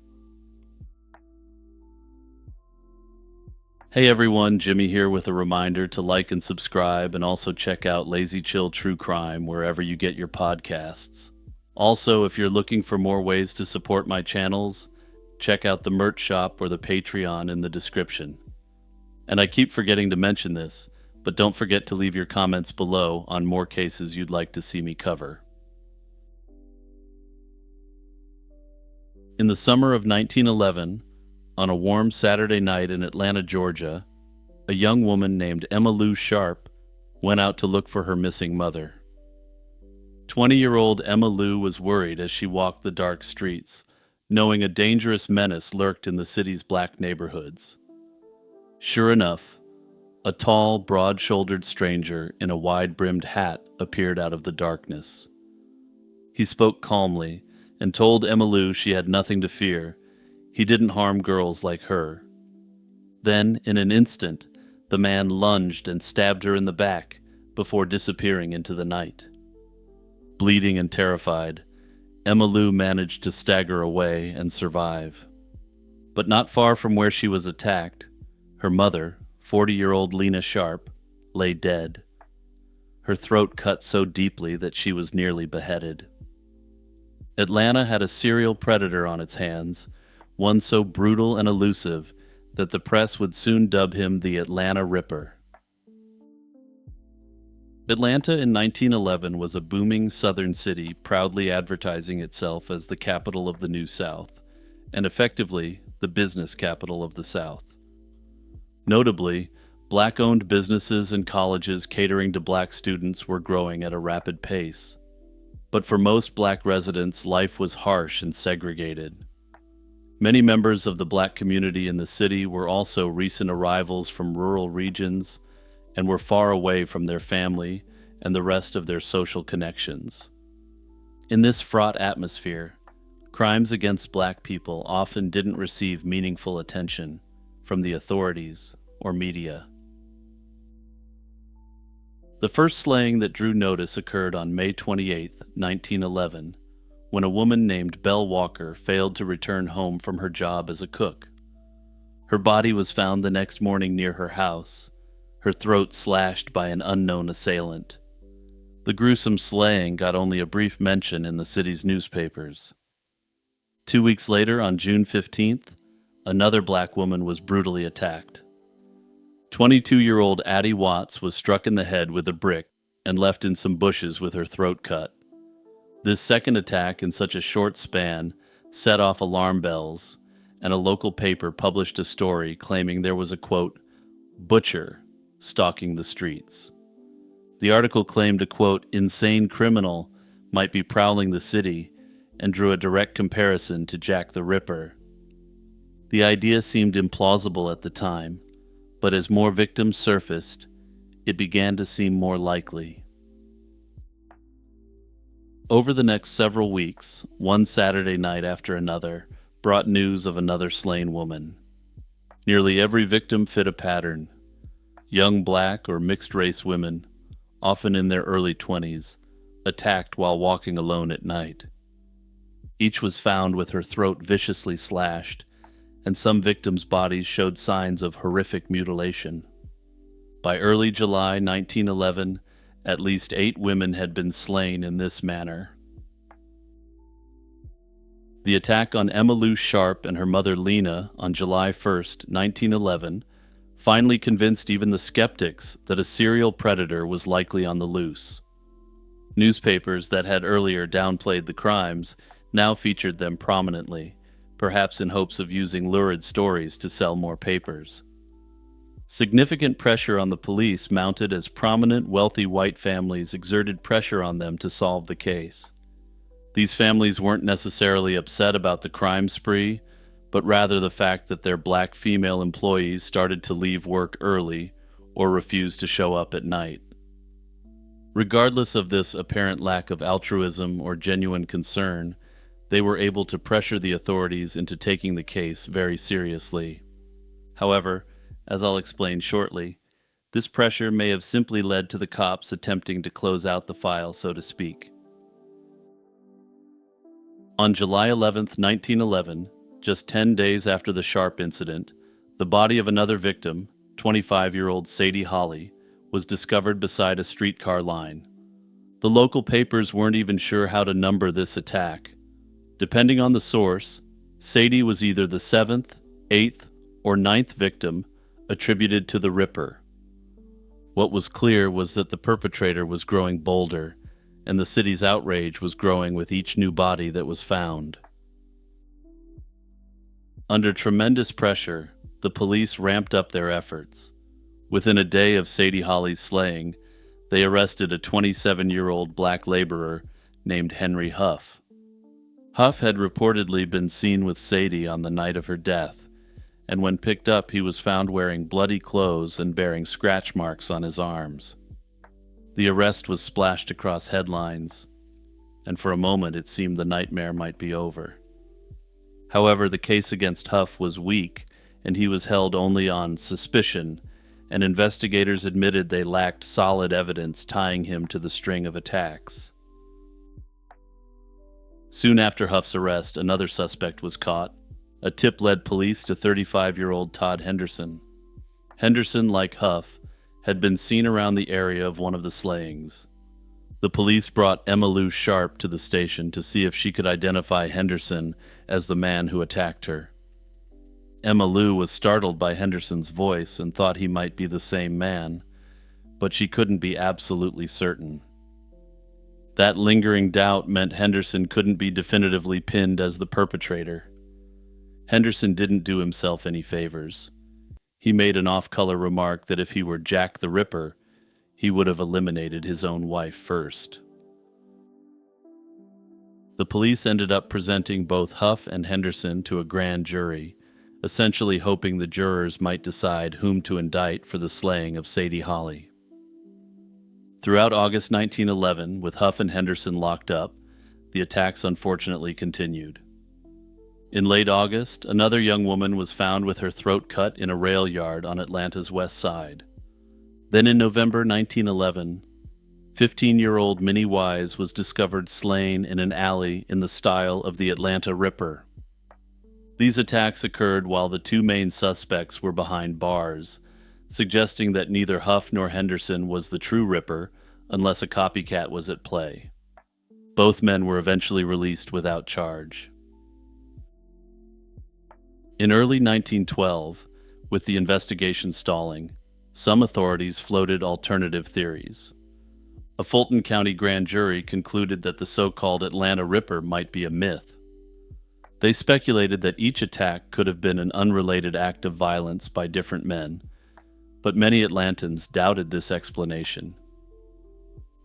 A: Hey everyone, Jimmy here with a reminder to like and subscribe, and also check out Lazy Chill True Crime wherever you get your podcasts. Also, if you're looking for more ways to support my channels, check out the merch shop or the Patreon in the description. And I keep forgetting to mention this, but don't forget to leave your comments below on more cases you'd like to see me cover. In the summer of 1911, on a warm Saturday night in Atlanta, Georgia, a young woman named Emma Lou Sharp went out to look for her missing mother. 20-year-old Emma Lou was worried as she walked the dark streets, knowing a dangerous menace lurked in the city's black neighborhoods. Sure enough, a tall, broad-shouldered stranger in a wide-brimmed hat appeared out of the darkness. He spoke calmly and told Emma Lou she had nothing to fear. He didn't harm girls like her. Then, in an instant, the man lunged and stabbed her in the back before disappearing into the night. Bleeding and terrified, Emma Lou managed to stagger away and survive. But not far from where she was attacked, her mother, 40-year-old Lena Sharp, lay dead. Her throat cut so deeply that she was nearly beheaded. Atlanta had a serial predator on its hands, one so brutal and elusive that the press would soon dub him the Atlanta Ripper. Atlanta in 1911 was a booming southern city proudly advertising itself as the capital of the New South, and effectively the business capital of the South. Notably, black-owned businesses and colleges catering to black students were growing at a rapid pace. But for most black residents, life was harsh and segregated. Many members of the black community in the city were also recent arrivals from rural regions and were far away from their family and the rest of their social connections. In this fraught atmosphere, crimes against black people often didn't receive meaningful attention from the authorities or media. The first slaying that drew notice occurred on May 28, 1911, when a woman named Belle Walker failed to return home from her job as a cook. Her body was found the next morning near her house, her throat slashed by an unknown assailant. The gruesome slaying got only a brief mention in the city's newspapers. 2 weeks later, on June 15th, another black woman was brutally attacked. 22-year-old Addie Watts was struck in the head with a brick and left in some bushes with her throat cut. This second attack in such a short span set off alarm bells, and a local paper published a story claiming there was a, quote, butcher stalking the streets. The article claimed a, quote, insane criminal might be prowling the city and drew a direct comparison to Jack the Ripper. The idea seemed implausible at the time, but as more victims surfaced, it began to seem more likely. Over the next several weeks, one Saturday night after another brought news of another slain woman. Nearly every victim fit a pattern. Young black or mixed-race women, often in their early 20s, attacked while walking alone at night. Each was found with her throat viciously slashed, and some victims' bodies showed signs of horrific mutilation. By early July 1911, at least 8 women had been slain in this manner. The attack on Emma Lou Sharp and her mother Lena on July 1, 1911, finally convinced even the skeptics that a serial predator was likely on the loose. Newspapers that had earlier downplayed the crimes now featured them prominently, perhaps in hopes of using lurid stories to sell more papers. Significant pressure on the police mounted as prominent, wealthy white families exerted pressure on them to solve the case. These families weren't necessarily upset about the crime spree, but rather the fact that their black female employees started to leave work early or refused to show up at night. Regardless of this apparent lack of altruism or genuine concern, they were able to pressure the authorities into taking the case very seriously. However, as I'll explain shortly, this pressure may have simply led to the cops attempting to close out the file, so to speak. On July 11, 1911, just 10 days after the Sharp incident, the body of another victim, 25-year-old Sadie Holly, was discovered beside a streetcar line. The local papers weren't even sure how to number this attack. Depending on the source, Sadie was either the 7th, 8th, or 9th victim attributed to the Ripper. What was clear was that the perpetrator was growing bolder, and the city's outrage was growing with each new body that was found. Under tremendous pressure, the police ramped up their efforts. Within a day of Sadie Holly's slaying, they arrested a 27-year-old black laborer named Henry Huff. Huff had reportedly been seen with Sadie on the night of her death, and when picked up he was found wearing bloody clothes and bearing scratch marks on his arms. The arrest was splashed across headlines, and for a moment it seemed the nightmare might be over. However, the case against Huff was weak, and he was held only on suspicion, and investigators admitted they lacked solid evidence tying him to the string of attacks. Soon after Huff's arrest, another suspect was caught. A tip led police to 35-year-old Todd Henderson. Henderson, like Huff, had been seen around the area of one of the slayings. The police brought Emma Lou Sharp to the station to see if she could identify Henderson as the man who attacked her. Emma Lou was startled by Henderson's voice and thought he might be the same man, but she couldn't be absolutely certain. That lingering doubt meant Henderson couldn't be definitively pinned as the perpetrator. Henderson didn't do himself any favors. He made an off-color remark that if he were Jack the Ripper, he would have eliminated his own wife first. The police ended up presenting both Huff and Henderson to a grand jury, essentially hoping the jurors might decide whom to indict for the slaying of Sadie Holly. Throughout August 1911, with Huff and Henderson locked up, the attacks unfortunately continued. In late August, another young woman was found with her throat cut in a rail yard on Atlanta's west side. Then in November 1911, 15-year-old Minnie Wise was discovered slain in an alley in the style of the Atlanta Ripper. These attacks occurred while the two main suspects were behind bars, suggesting that neither Huff nor Henderson was the true Ripper unless a copycat was at play. Both men were eventually released without charge. In early 1912, with the investigation stalling, some authorities floated alternative theories. A Fulton County grand jury concluded that the so-called Atlanta Ripper might be a myth. They speculated that each attack could have been an unrelated act of violence by different men, but many Atlantans doubted this explanation.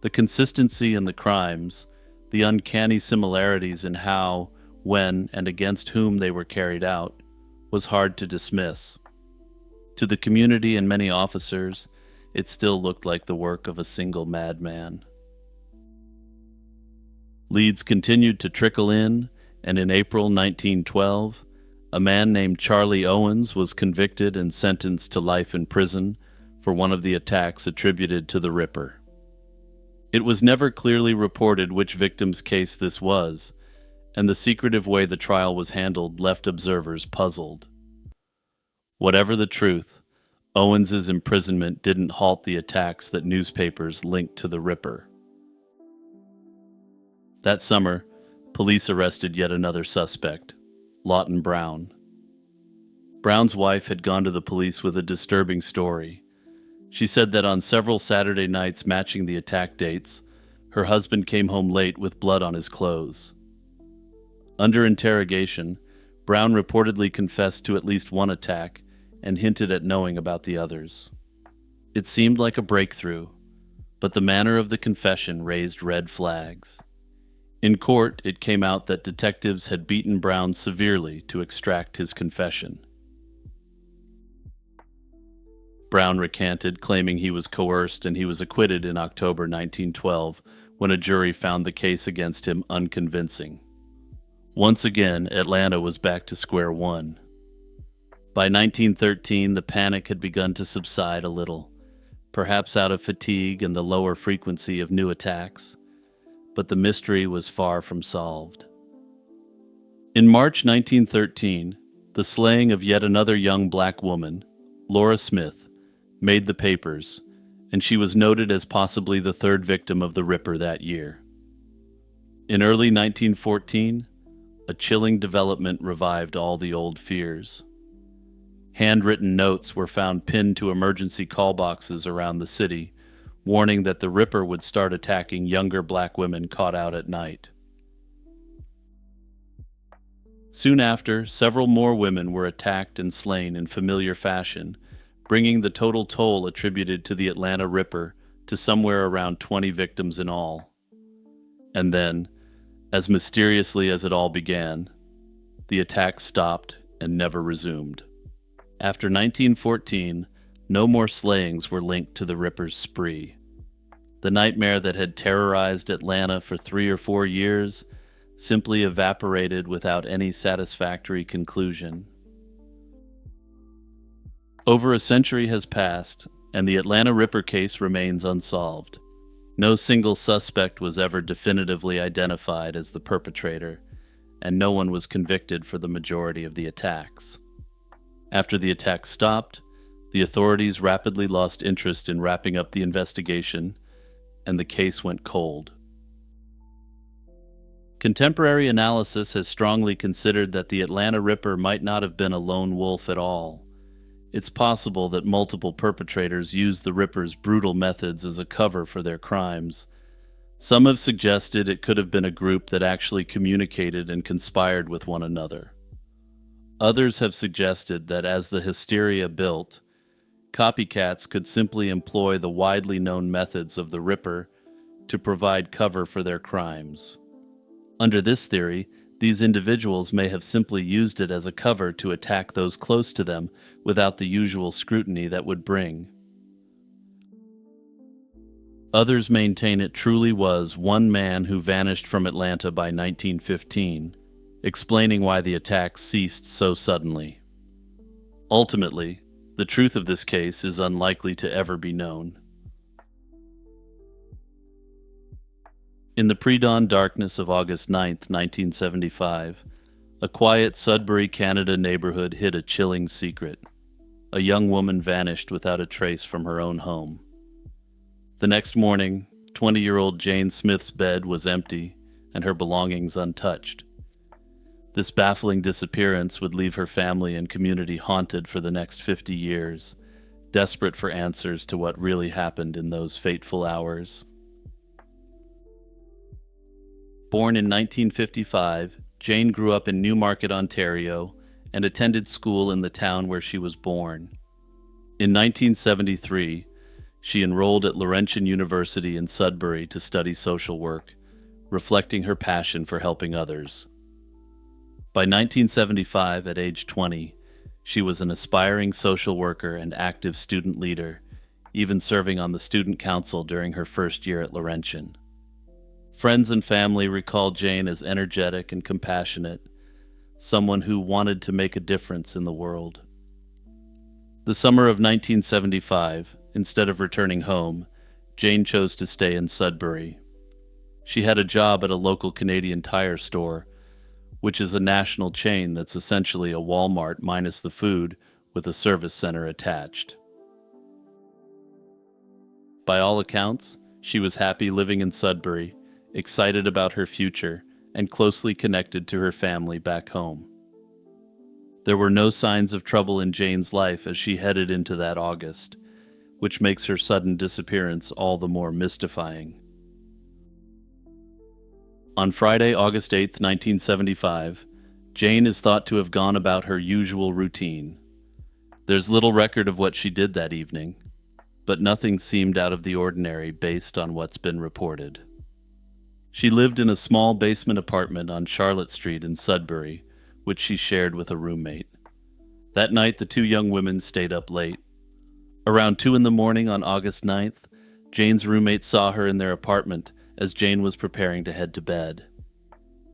A: The consistency in the crimes, the uncanny similarities in how, when, and against whom they were carried out, was hard to dismiss. To the community and many officers, it still looked like the work of a single madman. Leads continued to trickle in, and in April 1912, a man named Charlie Owens was convicted and sentenced to life in prison for one of the attacks attributed to the Ripper. It was never clearly reported which victim's case this was, and the secretive way the trial was handled left observers puzzled. Whatever the truth, Owens's imprisonment didn't halt the attacks that newspapers linked to the Ripper. That summer, police arrested yet another suspect, Lawton Brown. Brown's wife had gone to the police with a disturbing story. She said that on several Saturday nights matching the attack dates, her husband came home late with blood on his clothes. Under interrogation, Brown reportedly confessed to at least one attack and hinted at knowing about the others. It seemed like a breakthrough, but the manner of the confession raised red flags. In court, it came out that detectives had beaten Brown severely to extract his confession. Brown recanted, claiming he was coerced, and he was acquitted in October 1912 when a jury found the case against him unconvincing. Once again, Atlanta was back to square one. By 1913, the panic had begun to subside a little, perhaps out of fatigue and the lower frequency of new attacks, but the mystery was far from solved. In March 1913, the slaying of yet another young black woman, Laura Smith, made the papers, and she was noted as possibly the third victim of the Ripper that year. In early 1914, a chilling development revived all the old fears. Handwritten notes were found pinned to emergency call boxes around the city, warning that the Ripper would start attacking younger black women caught out at night. Soon after, several more women were attacked and slain in familiar fashion, bringing the total toll attributed to the Atlanta Ripper to somewhere around 20 victims in all. And then, as mysteriously as it all began, the attacks stopped and never resumed. After 1914, no more slayings were linked to the Ripper's spree. The nightmare that had terrorized Atlanta for 3 or 4 years simply evaporated without any satisfactory conclusion. Over a century has passed, and the Atlanta Ripper case remains unsolved. No single suspect was ever definitively identified as the perpetrator, and no one was convicted for the majority of the attacks. After the attacks stopped, the authorities rapidly lost interest in wrapping up the investigation, and the case went cold. Contemporary analysis has strongly considered that the Atlanta Ripper might not have been a lone wolf at all. It's possible that multiple perpetrators used the Ripper's brutal methods as a cover for their crimes. Some have suggested it could have been a group that actually communicated and conspired with one another. Others have suggested that as the hysteria built, copycats could simply employ the widely known methods of the Ripper to provide cover for their crimes. Under this theory, these individuals may have simply used it as a cover to attack those close to them without the usual scrutiny that would bring. Others maintain it truly was one man who vanished from Atlanta by 1915, explaining why the attacks ceased so suddenly. Ultimately, the truth of this case is unlikely to ever be known. In the pre-dawn darkness of August 9, 1975, a quiet Sudbury, Canada neighborhood hid a chilling secret. A young woman vanished without a trace from her own home. The next morning, 20-year-old Jane Smith's bed was empty and her belongings untouched. This baffling disappearance would leave her family and community haunted for the next 50 years, desperate for answers to what really happened in those fateful hours. Born in 1955, Jane grew up in Newmarket, Ontario, and attended school in the town where she was born. In 1973, she enrolled at Laurentian University in Sudbury to study social work, reflecting her passion for helping others. By 1975, at age 20, she was an aspiring social worker and active student leader, even serving on the student council during her first year at Laurentian. Friends and family recall Jane as energetic and compassionate, someone who wanted to make a difference in the world. The summer of 1975, instead of returning home, Jane chose to stay in Sudbury. She had a job at a local Canadian Tire store, which is a national chain that's essentially a Walmart minus the food with a service center attached. By all accounts, she was happy living in Sudbury, excited about her future, and closely connected to her family back home. There were no signs of trouble in Jane's life as she headed into that August, which makes her sudden disappearance all the more mystifying. On Friday, August 8, 1975, Jane is thought to have gone about her usual routine. There's little record of what she did that evening, but nothing seemed out of the ordinary based on what's been reported. She lived in a small basement apartment on Charlotte Street in Sudbury, which she shared with a roommate. That night, the two young women stayed up late. Around 2 in the morning on August 9th, Jane's roommate saw her in their apartment as Jane was preparing to head to bed.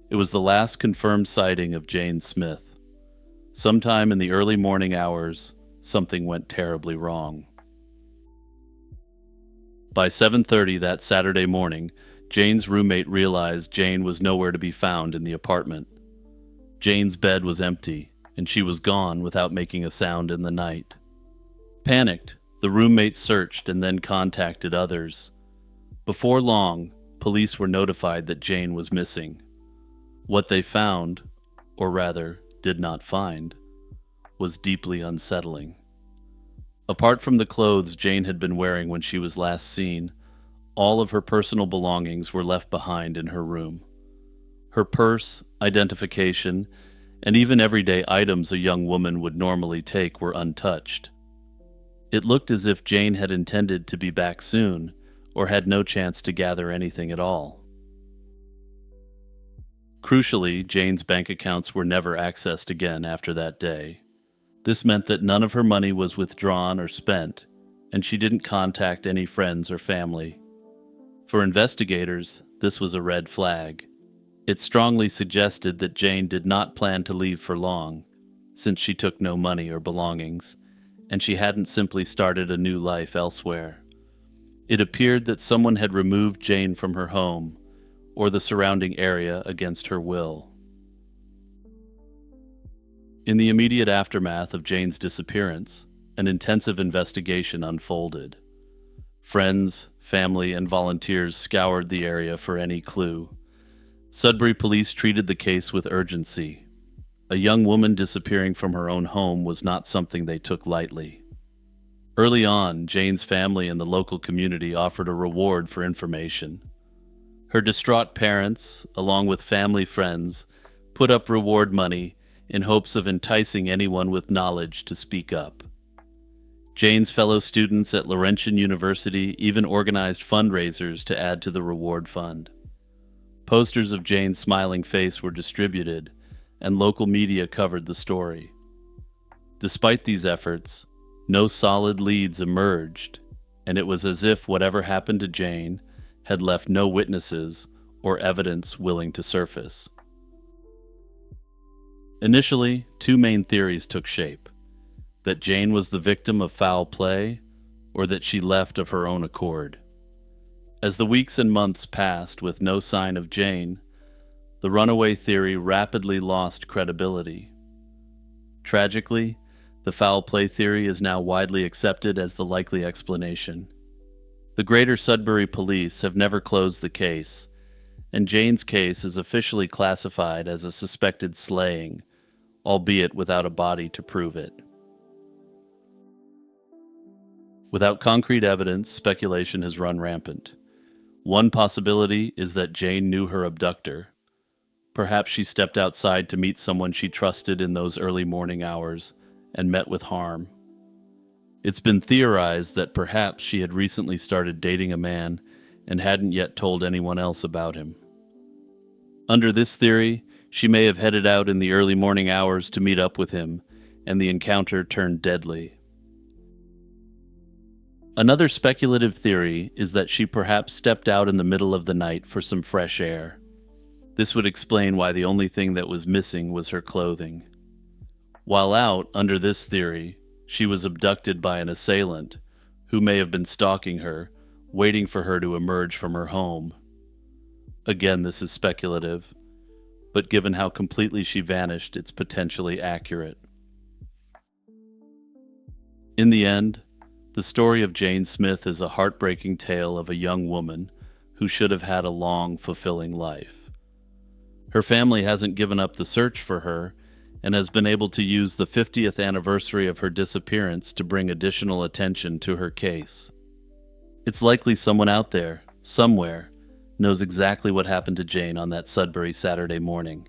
A: It was the last confirmed sighting of Jane Smith. Sometime in the early morning hours, something went terribly wrong. By 7:30 that Saturday morning, Jane's roommate realized Jane was nowhere to be found in the apartment. Jane's bed was empty, and she was gone without making a sound in the night. Panicked, the roommate searched and then contacted others. Before long, police were notified that Jane was missing. What they found, or rather, did not find, was deeply unsettling. Apart from the clothes Jane had been wearing when she was last seen, all of her personal belongings were left behind in her room. Her purse, identification, and even everyday items a young woman would normally take were untouched. It looked as if Jane had intended to be back soon, or had no chance to gather anything at all. Crucially, Jane's bank accounts were never accessed again after that day. This meant that none of her money was withdrawn or spent, and she didn't contact any friends or family. For investigators, this was a red flag. It strongly suggested that Jane did not plan to leave for long, since she took no money or belongings, and she hadn't simply started a new life elsewhere. It appeared that someone had removed Jane from her home, or the surrounding area against her will. In the immediate aftermath of Jane's disappearance, an intensive investigation unfolded. Friends, family, and volunteers scoured the area for any clue. Sudbury police treated the case with urgency. A young woman disappearing from her own home was not something they took lightly. Early on, Jane's family and the local community offered a reward for information. Her distraught parents, along with family friends, put up reward money in hopes of enticing anyone with knowledge to speak up. Jane's fellow students at Laurentian University even organized fundraisers to add to the reward fund. Posters of Jane's smiling face were distributed, and local media covered the story. Despite these efforts, no solid leads emerged, and it was as if whatever happened to Jane had left no witnesses or evidence willing to surface. Initially, two main theories took shape: that Jane was the victim of foul play, or that she left of her own accord. As the weeks and months passed with no sign of Jane, the runaway theory rapidly lost credibility. Tragically, the foul play theory is now widely accepted as the likely explanation. The Greater Sudbury Police have never closed the case, and Jane's case is officially classified as a suspected slaying, albeit without a body to prove it. Without concrete evidence, speculation has run rampant. One possibility is that Jane knew her abductor. Perhaps she stepped outside to meet someone she trusted in those early morning hours and met with harm. It's been theorized that perhaps she had recently started dating a man and hadn't yet told anyone else about him. Under this theory, she may have headed out in the early morning hours to meet up with him, and the encounter turned deadly. Another speculative theory is that she perhaps stepped out in the middle of the night for some fresh air. This would explain why the only thing that was missing was her clothing. While out, under this theory, she was abducted by an assailant who may have been stalking her, waiting for her to emerge from her home. Again, this is speculative, but given how completely she vanished, it's potentially accurate. In the end, The story of Jane Smith is a heartbreaking tale of a young woman who should have had a long, fulfilling life. Her family hasn't given up the search for her and has been able to use the 50th anniversary of her disappearance to bring additional attention to her case. It's likely someone out there, somewhere, knows exactly what happened to Jane on that Sudbury Saturday morning.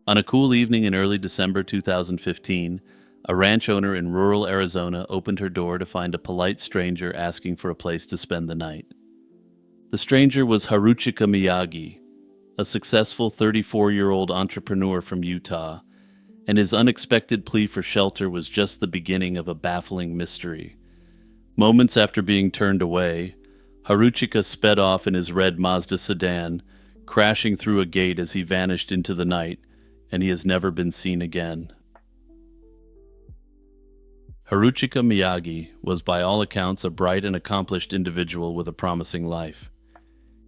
A: On a cool evening in early December 2015, a ranch owner in rural Arizona opened her door to find a polite stranger asking for a place to spend the night. The stranger was Haruchika Miyagi, a successful 34-year-old entrepreneur from Utah, and his unexpected plea for shelter was just the beginning of a baffling mystery. Moments after being turned away, Haruchika sped off in his red Mazda sedan, crashing through a gate as he vanished into the night, and he has never been seen again. Haruchika Miyagi was by all accounts a bright and accomplished individual with a promising life.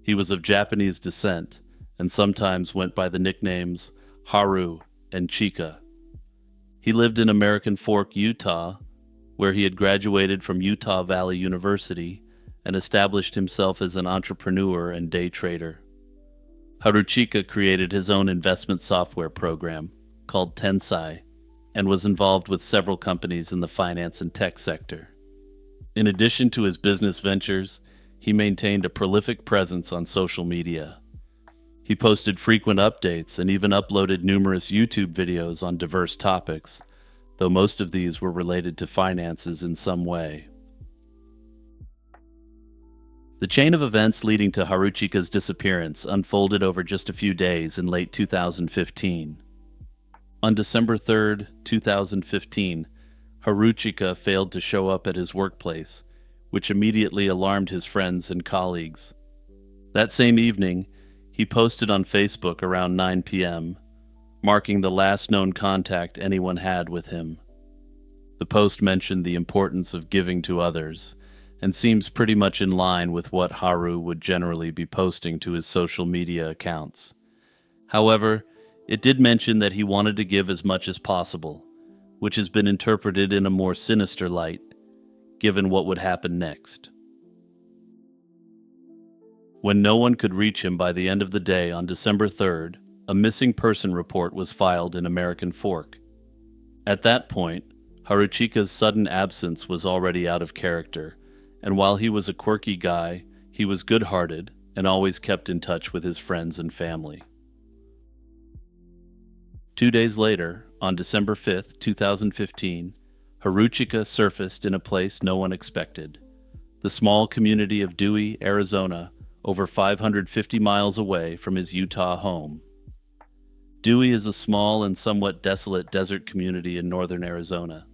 A: He was of Japanese descent and sometimes went by the nicknames Haru and Chika. He lived in American Fork, Utah, where he had graduated from Utah Valley University and established himself as an entrepreneur and day trader. Haruchika created his own investment software program called Tensai and was involved with several companies in the finance and tech sector. In addition to his business ventures, he maintained a prolific presence on social media. He posted frequent updates and even uploaded numerous YouTube videos on diverse topics, though most of these were related to finances in some way. The chain of events leading to Haruchika's disappearance unfolded over just a few days in late 2015. On December 3, 2015, Haruchika failed to show up at his workplace, which immediately alarmed his friends and colleagues. That same evening, he posted on Facebook around 9 p.m., marking the last known contact anyone had with him. The post mentioned the importance of giving to others, and seems pretty much in line with what Haru would generally be posting to his social media accounts. However, it did mention that he wanted to give as much as possible, which has been interpreted in a more sinister light, given what would happen next. When no one could reach him by the end of the day on December 3rd, a missing person report was filed in American Fork. At that point, Haruchika's sudden absence was already out of character, and while he was a quirky guy, he was good-hearted and always kept in touch with his friends and family. 2 days later, on December 5, 2015, Haruchika surfaced in a place no one expected, the small community of Dewey, Arizona, over 550 miles away from his Utah home. Dewey is a small and somewhat desolate desert community in northern Arizona.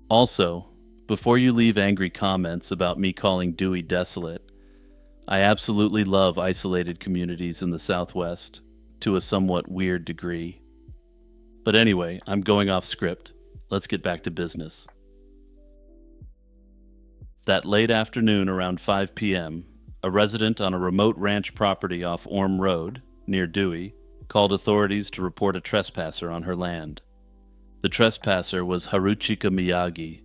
A: Also, before you leave angry comments about me calling Dewey desolate, I absolutely love isolated communities in the Southwest, to a somewhat weird degree. But anyway, I'm going off script. Let's get back to business. That late afternoon around 5 p.m., a resident on a remote ranch property off Orm Road, near Dewey, called authorities to report a trespasser on her land. The trespasser was Haruchika Miyagi,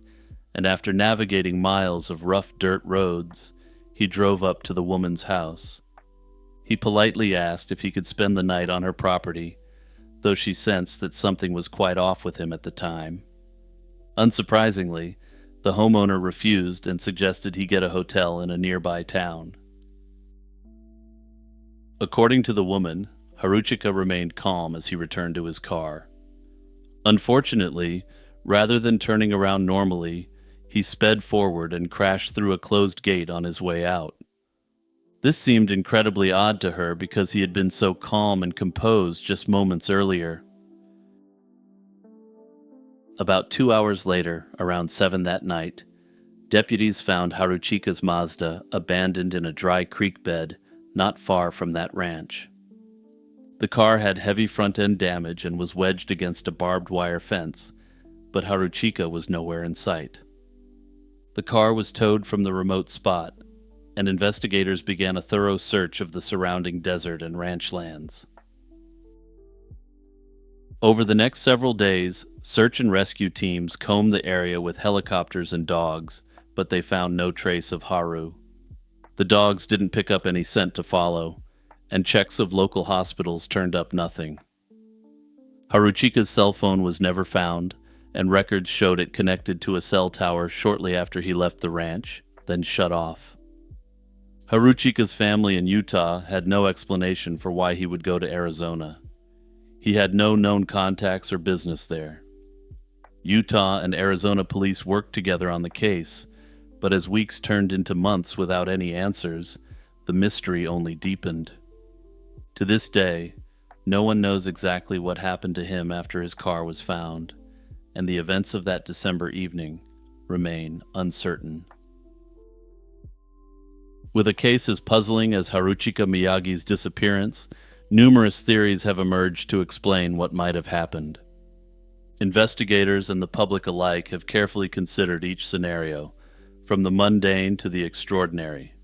A: and after navigating miles of rough dirt roads, he drove up to the woman's house. He politely asked if he could spend the night on her property, though she sensed that something was quite off with him at the time. Unsurprisingly, the homeowner refused and suggested he get a hotel in a nearby town. According to the woman, Haruchika remained calm as he returned to his car. Unfortunately, rather than turning around normally, he sped forward and crashed through a closed gate on his way out. This seemed incredibly odd to her because he had been so calm and composed just moments earlier. About 2 hours later, around 7 that night, deputies found Haruchika's Mazda abandoned in a dry creek bed not far from that ranch. The car had heavy front-end damage and was wedged against a barbed wire fence, but Haruchika was nowhere in sight. The car was towed from the remote spot, and investigators began a thorough search of the surrounding desert and ranch lands. Over the next several days, Search and rescue teams combed the area with helicopters and dogs, but they found no trace of Haru. The dogs didn't pick up any scent to follow, and checks of local hospitals turned up nothing. Haruchika's cell phone was never found, and records showed it connected to a cell tower shortly after he left the ranch, then shut off. Haruchika's family in Utah had no explanation for why he would go to Arizona. He had no known contacts or business there. Utah and Arizona police worked together on the case, but as weeks turned into months without any answers, the mystery only deepened. To this day, no one knows exactly what happened to him after his car was found, and the events of that December evening remain uncertain. With a case as puzzling as Haruchika Miyagi's disappearance, numerous theories have emerged to explain what might have happened. Investigators and the public alike have carefully considered each scenario, from the mundane to the extraordinary.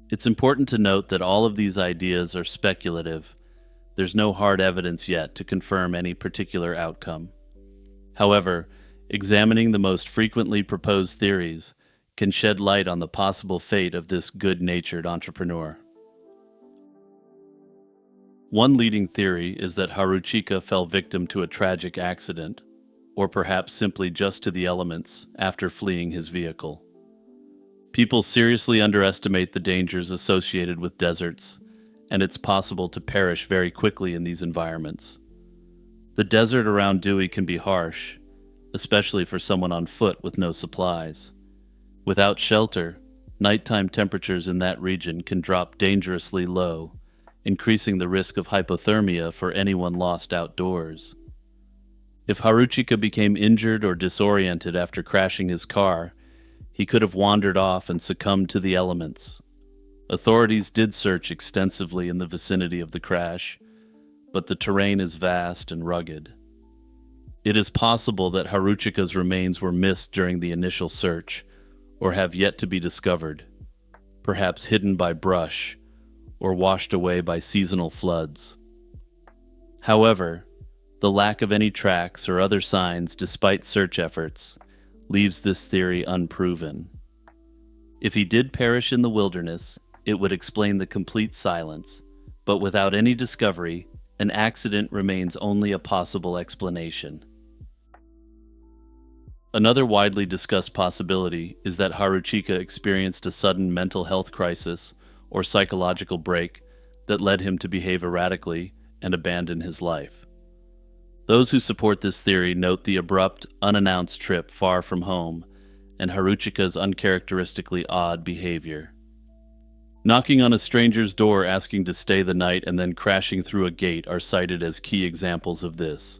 A: It's important to note that all of these ideas are speculative. There's no hard evidence yet to confirm any particular outcome. However, examining the most frequently proposed theories can shed light on the possible fate of this good-natured entrepreneur. One leading theory is that Haruchika fell victim to a tragic accident, or perhaps simply just to the elements after fleeing his vehicle. People seriously underestimate the dangers associated with deserts, and it's possible to perish very quickly in these environments. The desert around Dewey can be harsh, especially for someone on foot with no supplies. Without shelter, nighttime temperatures in that region can drop dangerously low, increasing the risk of hypothermia for anyone lost outdoors. If Haruchika became injured or disoriented after crashing his car, he could have wandered off and succumbed to the elements. Authorities did search extensively in the vicinity of the crash, but the terrain is vast and rugged. It is possible that Haruchika's remains were missed during the initial search, or have yet to be discovered, perhaps hidden by brush or washed away by seasonal floods. However, the lack of any tracks or other signs despite search efforts leaves this theory unproven. If he did perish in the wilderness, it would explain the complete silence, but without any discovery, an accident remains only a possible explanation. Another widely discussed possibility is that Haruchika experienced a sudden mental health crisis or psychological break that led him to behave erratically and abandon his life. Those who support this theory note the abrupt, unannounced trip far from home and Haruchika's uncharacteristically odd behavior. Knocking on a stranger's door asking to stay the night and then crashing through a gate are cited as key examples of this.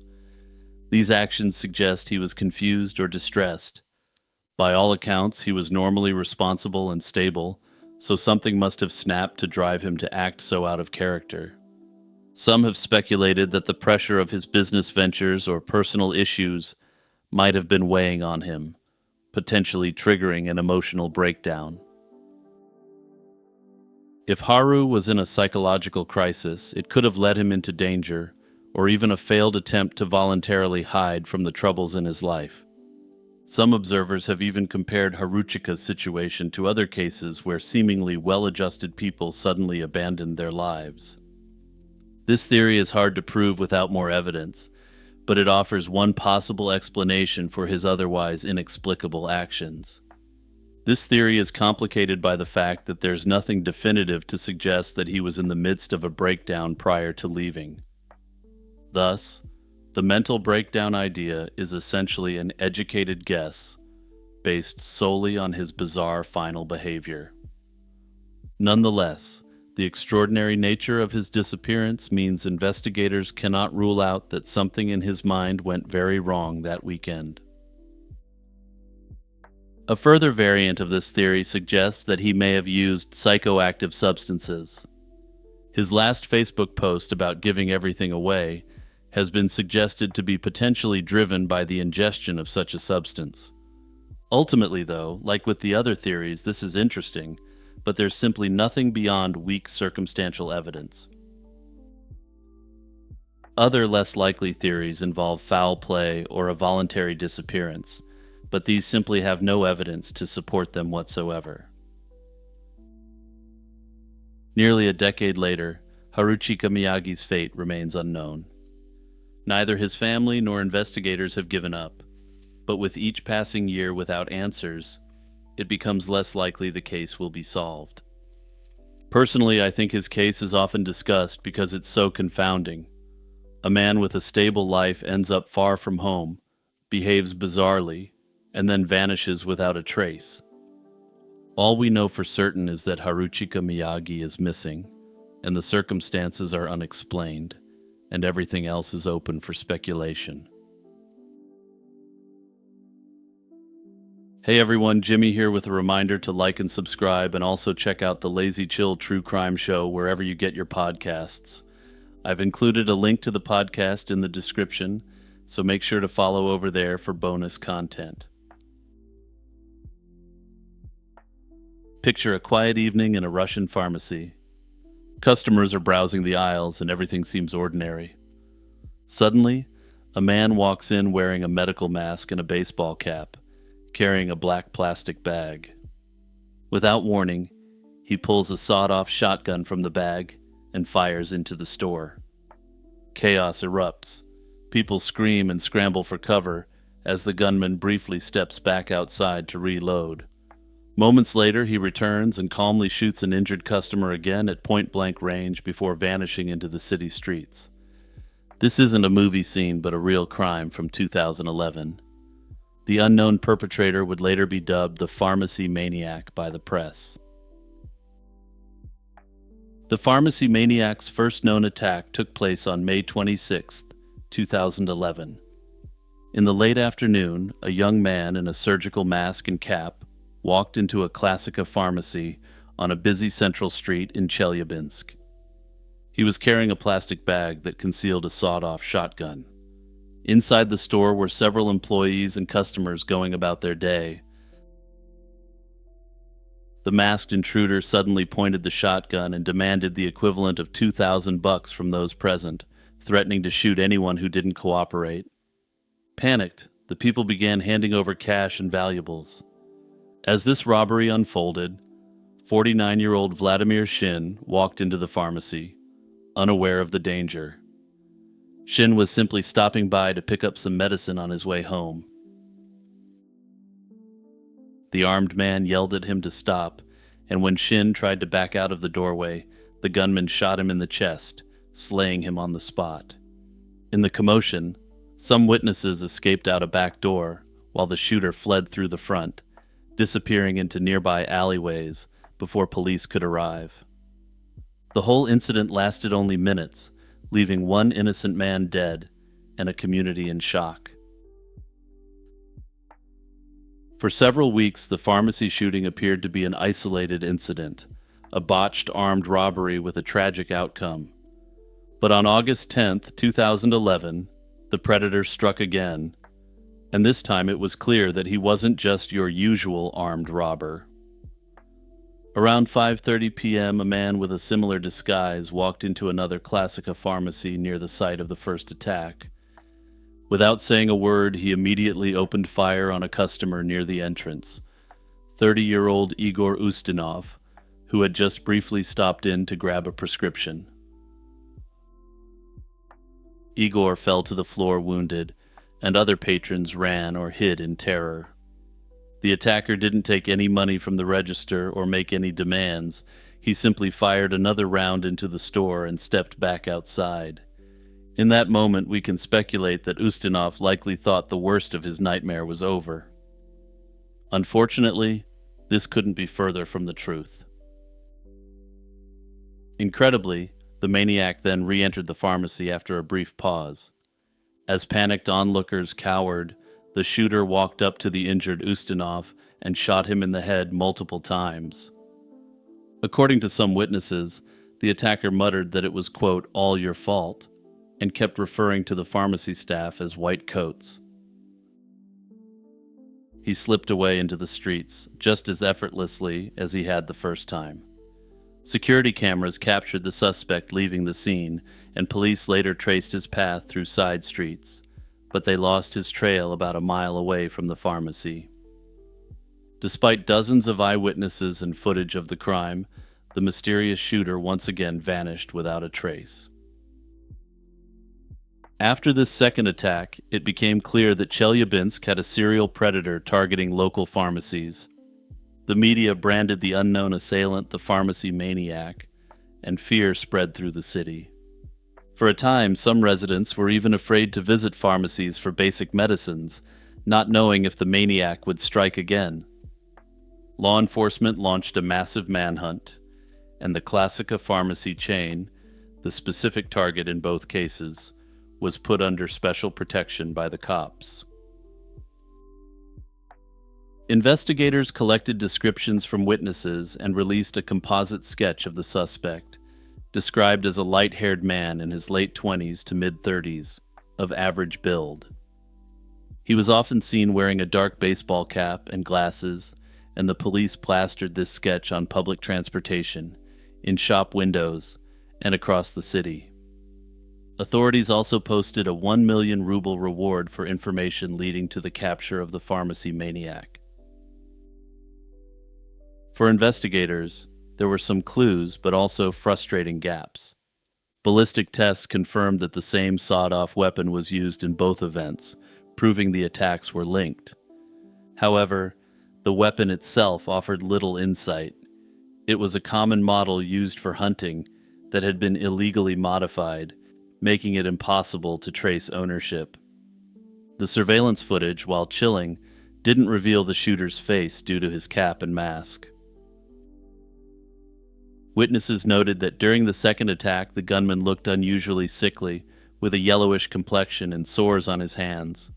A: These actions suggest he was confused or distressed. By all accounts, he was normally responsible and stable, so something must have snapped to drive him to act so out of character. Some have speculated that the pressure of his business ventures or personal issues might have been weighing on him, potentially triggering an emotional breakdown. If Haru was in a psychological crisis, it could have led him into danger, or even a failed attempt to voluntarily hide from the troubles in his life. Some observers have even compared Haruchika's situation to other cases where seemingly well-adjusted people suddenly abandoned their lives. This theory is hard to prove without more evidence, but it offers one possible explanation for his otherwise inexplicable actions. This theory is complicated by the fact that there's nothing definitive to suggest that he was in the midst of a breakdown prior to leaving. Thus, the mental breakdown idea is essentially an educated guess based solely on his bizarre final behavior. Nonetheless, the extraordinary nature of his disappearance means investigators cannot rule out that something in his mind went very wrong that weekend. A further variant of this theory suggests that he may have used psychoactive substances. His last Facebook post about giving everything away has been suggested to be potentially driven by the ingestion of such a substance. Ultimately, though, like with the other theories, this is interesting, but there's simply nothing beyond weak circumstantial evidence. Other less likely theories involve foul play or a voluntary disappearance, but these simply have no evidence to support them whatsoever. Nearly a decade later, Haruchika Miyagi's fate remains unknown. Neither his family nor investigators have given up, but with each passing year without answers, it becomes less likely the case will be solved. Personally, I think his case is often discussed because it's so confounding. A man with a stable life ends up far from home, behaves bizarrely, and then vanishes without a trace. All we know for certain is that Haruchika Miyagi is missing, and the circumstances are unexplained, and everything else is open for speculation. Hey everyone, Jimmy here with a reminder to like and subscribe, and also check out the Lazy Chill True Crime Show wherever you get your podcasts. I've included a link to the podcast in the description, so make sure to follow over there for bonus content. Picture a quiet evening in a Russian pharmacy. Customers are browsing the aisles and everything seems ordinary. Suddenly, a man walks in wearing a medical mask and a baseball cap, carrying a black plastic bag. Without warning, he pulls a sawed-off shotgun from the bag and fires into the store. Chaos erupts. People scream and scramble for cover as the gunman briefly steps back outside to reload. Moments later, he returns and calmly shoots an injured customer again at point-blank range before vanishing into the city streets. This isn't a movie scene, but a real crime from 2011. The unknown perpetrator would later be dubbed the Pharmacy Maniac by the press. The Pharmacy Maniac's first known attack took place on May 26, 2011. In the late afternoon, a young man in a surgical mask and cap walked into a Classica pharmacy on a busy central street in Chelyabinsk. He was carrying a plastic bag that concealed a sawed-off shotgun. Inside the store were several employees and customers going about their day. The masked intruder suddenly pointed the shotgun and demanded the equivalent of $2,000 from those present, threatening to shoot anyone who didn't cooperate. Panicked, the people began handing over cash and valuables. As this robbery unfolded, 49-year-old Vladimir Shin walked into the pharmacy, unaware of the danger. Shin was simply stopping by to pick up some medicine on his way home. The armed man yelled at him to stop, and when Shin tried to back out of the doorway, the gunman shot him in the chest, slaying him on the spot. In the commotion, some witnesses escaped out a back door, while the shooter fled through the front, disappearing into nearby alleyways before police could arrive. The whole incident lasted only minutes, leaving one innocent man dead and a community in shock. For several weeks, the pharmacy shooting appeared to be an isolated incident, a botched armed robbery with a tragic outcome. But on August 10, 2011, the predator struck again, and this time it was clear that he wasn't just your usual armed robber. Around 5:30 p.m., a man with a similar disguise walked into another Classica pharmacy near the site of the first attack. Without saying a word, he immediately opened fire on a customer near the entrance, 30-year-old Igor Ustinov, who had just briefly stopped in to grab a prescription. Igor fell to the floor wounded, and other patrons ran or hid in terror. The attacker didn't take any money from the register or make any demands. He simply fired another round into the store and stepped back outside. In that moment, we can speculate that Ustinov likely thought the worst of his nightmare was over. Unfortunately, this couldn't be further from the truth. Incredibly, the maniac then re-entered the pharmacy after a brief pause. As panicked onlookers cowered, the shooter walked up to the injured Ustinov and shot him in the head multiple times. According to some witnesses, the attacker muttered that it was, quote, "all your fault," and kept referring to the pharmacy staff as white coats. He slipped away into the streets, just as effortlessly as he had the first time. Security cameras captured the suspect leaving the scene, and police later traced his path through side streets, but they lost his trail about a mile away from the pharmacy. Despite dozens of eyewitnesses and footage of the crime, the mysterious shooter once again vanished without a trace. After this second attack, it became clear that Chelyabinsk had a serial predator targeting local pharmacies. The media branded the unknown assailant the pharmacy maniac, and fear spread through the city. For a time, some residents were even afraid to visit pharmacies for basic medicines, not knowing if the maniac would strike again. Law enforcement launched a massive manhunt, and the Classica pharmacy chain, the specific target in both cases, was put under special protection by the cops. Investigators collected descriptions from witnesses and released a composite sketch of the suspect, described as a light-haired man in his late 20s to mid-30s, of average build. He was often seen wearing a dark baseball cap and glasses, and the police plastered this sketch on public transportation, in shop windows, and across the city. Authorities also posted a 1 million ruble reward for information leading to the capture of the pharmacy maniac. For investigators, there were some clues, but also frustrating gaps. Ballistic tests confirmed that the same sawed-off weapon was used in both events, proving the attacks were linked. However, the weapon itself offered little insight. It was a common model used for hunting that had been illegally modified, making it impossible to trace ownership. The surveillance footage, while chilling, didn't reveal the shooter's face due to his cap and mask. Witnesses noted that during the second attack, the gunman looked unusually sickly, with a yellowish complexion and sores on his hands.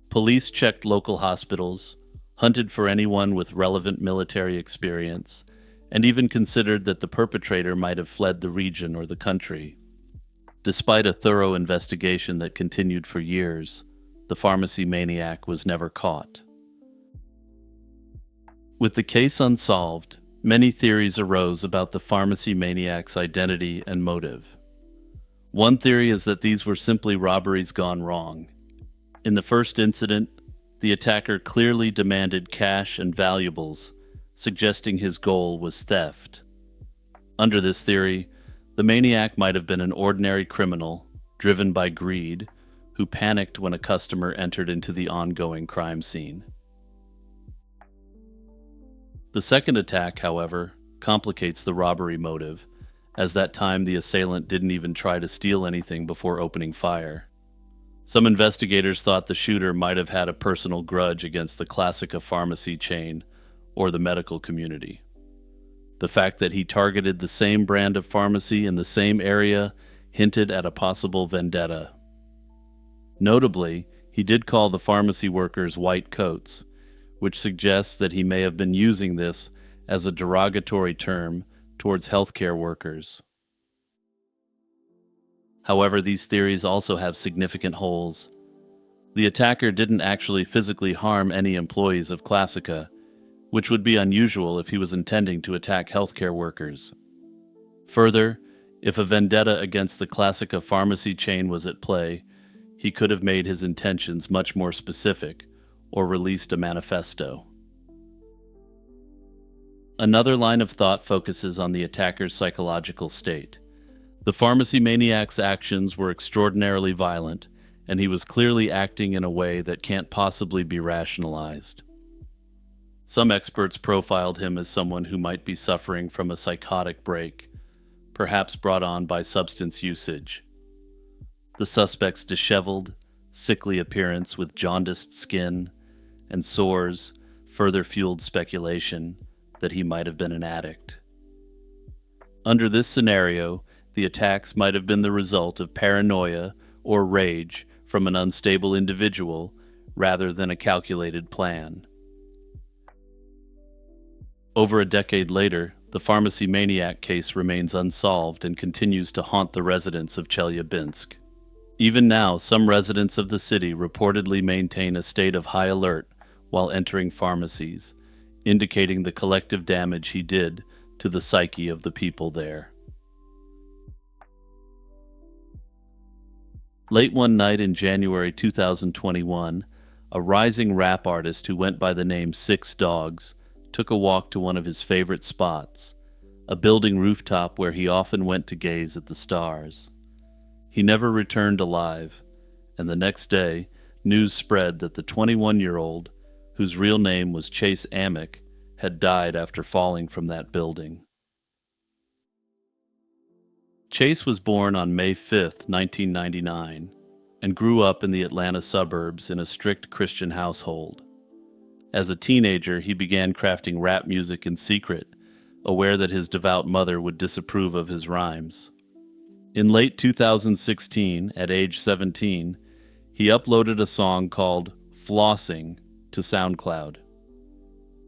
A: Police checked local hospitals, hunted for anyone with relevant military experience, and even considered that the perpetrator might have fled the region or the country. Despite a thorough investigation that continued for years, the pharmacy maniac was never caught. With the case unsolved, many theories arose about the pharmacy maniac's identity and motive. One theory is that these were simply robberies gone wrong. In the first incident, the attacker clearly demanded cash and valuables, suggesting his goal was theft. Under this theory, the maniac might have been an ordinary criminal, driven by greed, who panicked when a customer entered into the ongoing crime scene. The second attack, however, complicates the robbery motive, as that time the assailant didn't even try to steal anything before opening fire. Some investigators thought the shooter might have had a personal grudge against the Classica pharmacy chain or the medical community. The fact that he targeted the same brand of pharmacy in the same area hinted at a possible vendetta. Notably, he did call the pharmacy workers white coats, which suggests that he may have been using this as a derogatory term towards healthcare workers. However, these theories also have significant holes. The attacker didn't actually physically harm any employees of Classica, which would be unusual if he was intending to attack healthcare workers. Further, if a vendetta against the Classica pharmacy chain was at play, he could have made his intentions much more specific, or released a manifesto. Another line of thought focuses on the attacker's psychological state. The pharmacy maniac's actions were extraordinarily violent, and he was clearly acting in a way that can't possibly be rationalized. Some experts profiled him as someone who might be suffering from a psychotic break, perhaps brought on by substance usage. The suspect's disheveled, sickly appearance with jaundiced skin and sores further fueled speculation that he might have been an addict. Under this scenario, the attacks might have been the result of paranoia or rage from an unstable individual rather than a calculated plan. Over a decade later, the pharmacy maniac case remains unsolved and continues to haunt the residents of Chelyabinsk. Even now, some residents of the city reportedly maintain a state of high alert while entering pharmacies, indicating the collective damage he did to the psyche of the people there. Late one night in January 2021, a rising rap artist who went by the name Six Dogs took a walk to one of his favorite spots, a building rooftop where he often went to gaze at the stars. He never returned alive, and the next day, news spread that the 21-year-old, whose real name was Chase Amick, had died after falling from that building. Chase was born on May 5, 1999, and grew up in the Atlanta suburbs in a strict Christian household. As a teenager, he began crafting rap music in secret, aware that his devout mother would disapprove of his rhymes. In late 2016, at age 17, he uploaded a song called Flossing to SoundCloud.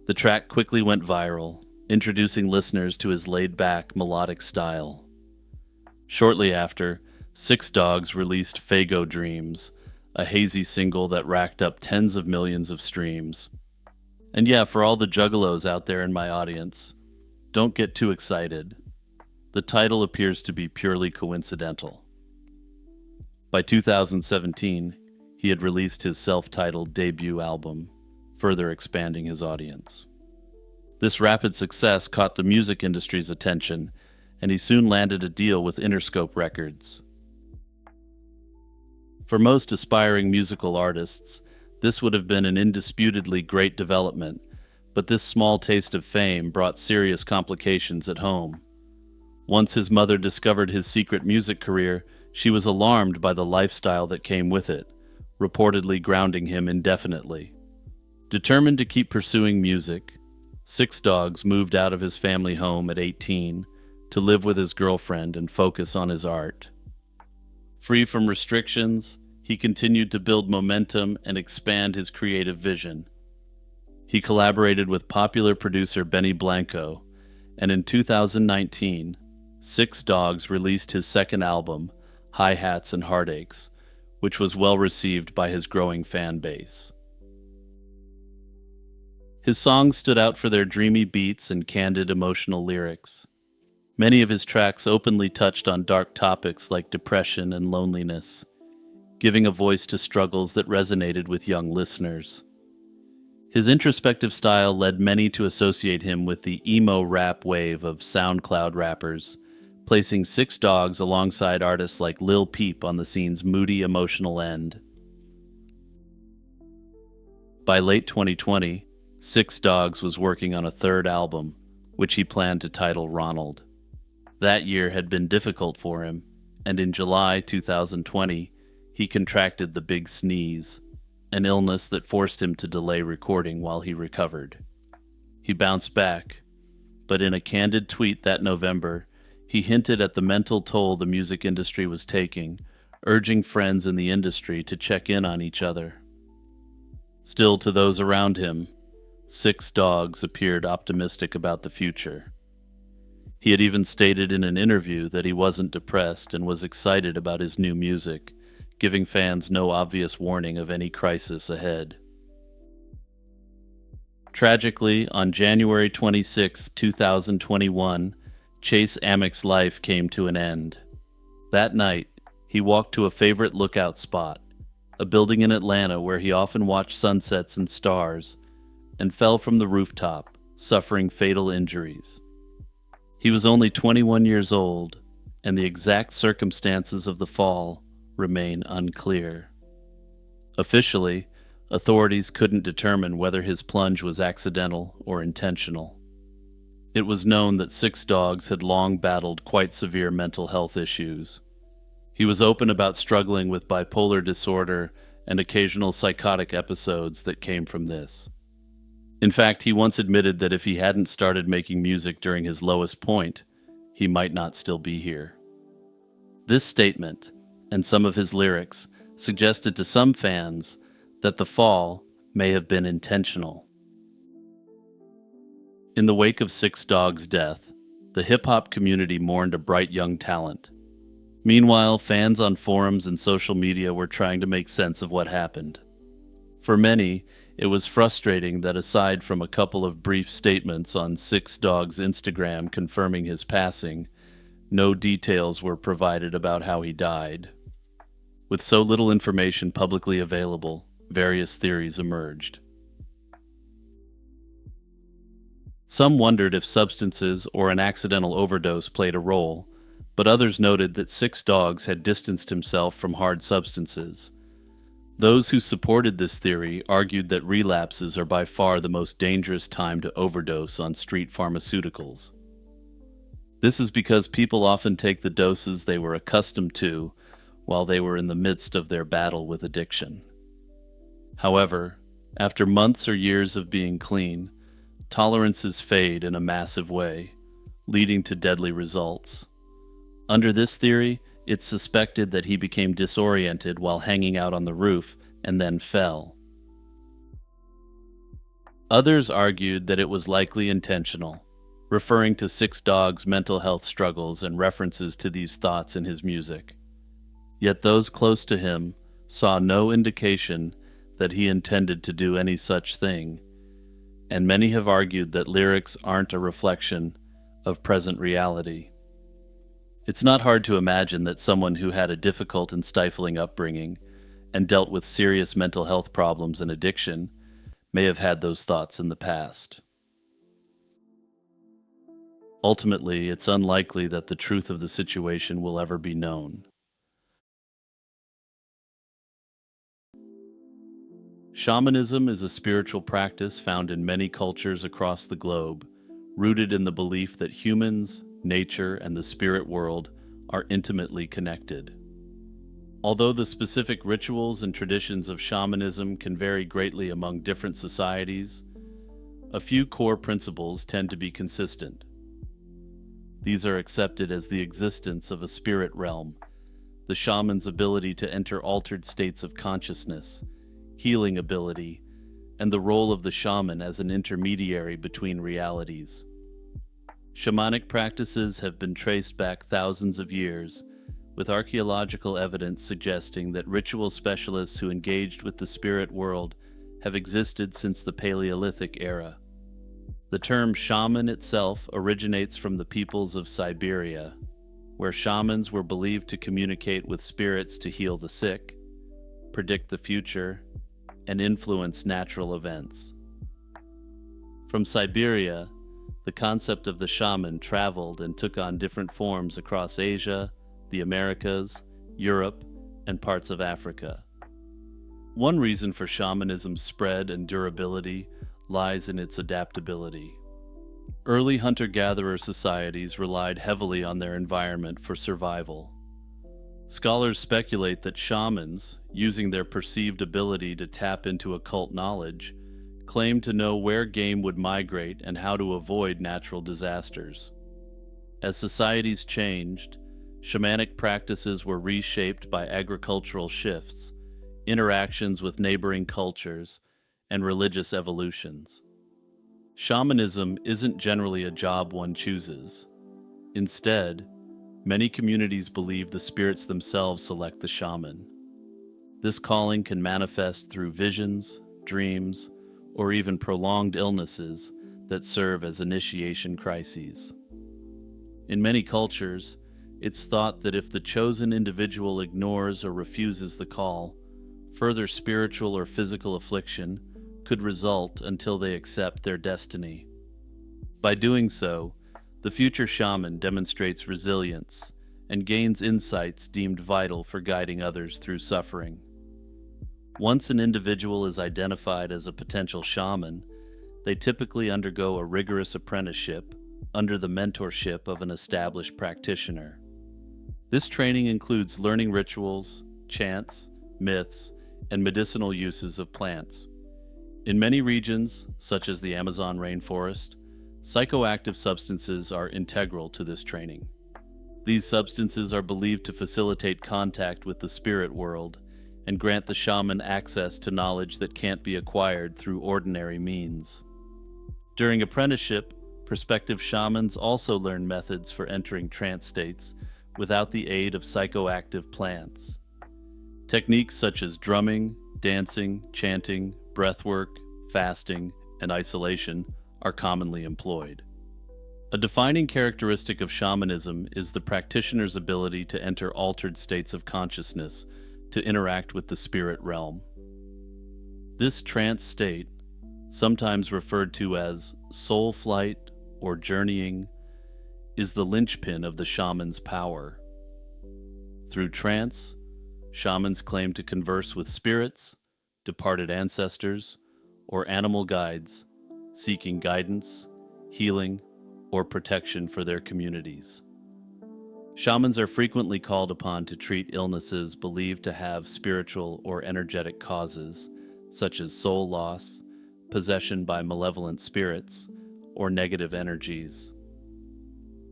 A: The track quickly went viral, introducing listeners to his laid-back, melodic style. Shortly after, Six Dogs released Fago Dreams, a hazy single that racked up tens of millions of streams. And yeah, for all the juggalos out there in my audience, don't get too excited. The title appears to be purely coincidental. By 2017, he had released his self-titled debut album, further expanding his audience. This rapid success caught the music industry's attention, and he soon landed a deal with Interscope Records. For most aspiring musical artists, this would have been an indisputably great development, but this small taste of fame brought serious complications at home. Once his mother discovered his secret music career, she was alarmed by the lifestyle that came with it, reportedly grounding him indefinitely. Determined to keep pursuing music, Six Dogs moved out of his family home at 18 to live with his girlfriend and focus on his art. Free from restrictions, he continued to build momentum and expand his creative vision. He collaborated with popular producer Benny Blanco, and in 2019, Six Dogs released his second album, Hi-Hats and Heartaches, which was well received by his growing fan base. His songs stood out for their dreamy beats and candid emotional lyrics. Many of his tracks openly touched on dark topics like depression and loneliness, giving a voice to struggles that resonated with young listeners. His introspective style led many to associate him with the emo rap wave of SoundCloud rappers, placing Six Dogs alongside artists like Lil Peep on the scene's moody, emotional end. By late 2020, Six Dogs was working on a third album, which he planned to title Ronald. That year had been difficult for him, and in July 2020, he contracted the Big Sneeze, an illness that forced him to delay recording while he recovered. He bounced back, but in a candid tweet that November, he hinted at the mental toll the music industry was taking, urging friends in the industry to check in on each other. Still, to those around him, Six Dogs appeared optimistic about the future. He had even stated in an interview that he wasn't depressed and was excited about his new music, giving fans no obvious warning of any crisis ahead. Tragically, on January 26, 2021, Chase Amick's life came to an end. That night, he walked to a favorite lookout spot, a building in Atlanta where he often watched sunsets and stars, and fell from the rooftop, suffering fatal injuries. He was only 21 years old, and the exact circumstances of the fall remain unclear. Officially, authorities couldn't determine whether his plunge was accidental or intentional. It was known that Six Dogs had long battled quite severe mental health issues. He was open about struggling with bipolar disorder and occasional psychotic episodes that came from this. In fact, he once admitted that if he hadn't started making music during his lowest point, he might not still be here. This statement, and some of his lyrics, suggested to some fans that the fall may have been intentional. In the wake of Six Dogs' death, the hip-hop community mourned a bright young talent. Meanwhile, fans on forums and social media were trying to make sense of what happened. For many, it was frustrating that aside from a couple of brief statements on Six Dogs' Instagram confirming his passing, no details were provided about how he died. With so little information publicly available, various theories emerged. Some wondered if substances or an accidental overdose played a role, but others noted that 6 dogs had distanced himself from hard substances. Those who supported this theory argued that relapses are by far the most dangerous time to overdose on street pharmaceuticals. This is because people often take the doses they were accustomed to while they were in the midst of their battle with addiction. However, after months or years of being clean, tolerances fade in a massive way, leading to deadly results. Under this theory, it's suspected that he became disoriented while hanging out on the roof and then fell. Others argued that it was likely intentional, referring to 6 Dogs' mental health struggles and references to these thoughts in his music. Yet those close to him saw no indication that he intended to do any such thing, and many have argued that lyrics aren't a reflection of present reality. It's not hard to imagine that someone who had a difficult and stifling upbringing and dealt with serious mental health problems and addiction may have had those thoughts in the past. Ultimately, it's unlikely that the truth of the situation will ever be known. Shamanism is a spiritual practice found in many cultures across the globe, rooted in the belief that humans, nature, and the spirit world are intimately connected. Although the specific rituals and traditions of shamanism can vary greatly among different societies, a few core principles tend to be consistent. These are accepted as the existence of a spirit realm, the shaman's ability to enter altered states of consciousness, healing ability, and the role of the shaman as an intermediary between realities. Shamanic practices have been traced back thousands of years, with archaeological evidence suggesting that ritual specialists who engaged with the spirit world have existed since the Paleolithic era. The term shaman itself originates from the peoples of Siberia, where shamans were believed to communicate with spirits to heal the sick, predict the future, and influence natural events. From Siberia, the concept of the shaman traveled and took on different forms across Asia, the Americas, Europe, and parts of Africa. One reason for shamanism's spread and durability lies in its adaptability. Early hunter-gatherer societies relied heavily on their environment for survival. Scholars speculate that shamans, using their perceived ability to tap into occult knowledge, claimed to know where game would migrate and how to avoid natural disasters. As societies changed, shamanic practices were reshaped by agricultural shifts, interactions with neighboring cultures, and religious evolutions. Shamanism isn't generally a job one chooses. Instead, many communities believe the spirits themselves select the shaman. This calling can manifest through visions, dreams, or even prolonged illnesses that serve as initiation crises. In many cultures, it's thought that if the chosen individual ignores or refuses the call, further spiritual or physical affliction could result until they accept their destiny. By doing so, the future shaman demonstrates resilience and gains insights deemed vital for guiding others through suffering. Once an individual is identified as a potential shaman, they typically undergo a rigorous apprenticeship under the mentorship of an established practitioner. This training includes learning rituals, chants, myths, and medicinal uses of plants. In many regions, such as the Amazon rainforest, psychoactive substances are integral to this training. These substances are believed to facilitate contact with the spirit world and grant the shaman access to knowledge that can't be acquired through ordinary means. During apprenticeship, prospective shamans also learn methods for entering trance states without the aid of psychoactive plants. Techniques such as drumming, dancing, chanting, breathwork, fasting, and isolation are commonly employed. A defining characteristic of shamanism is the practitioner's ability to enter altered states of consciousness to interact with the spirit realm. This trance state, sometimes referred to as soul flight or journeying, is the linchpin of the shaman's power. Through trance, shamans claim to converse with spirits, departed ancestors, or animal guides, seeking guidance, healing, or protection for their communities. Shamans are frequently called upon to treat illnesses believed to have spiritual or energetic causes, such as soul loss, possession by malevolent spirits, or negative energies.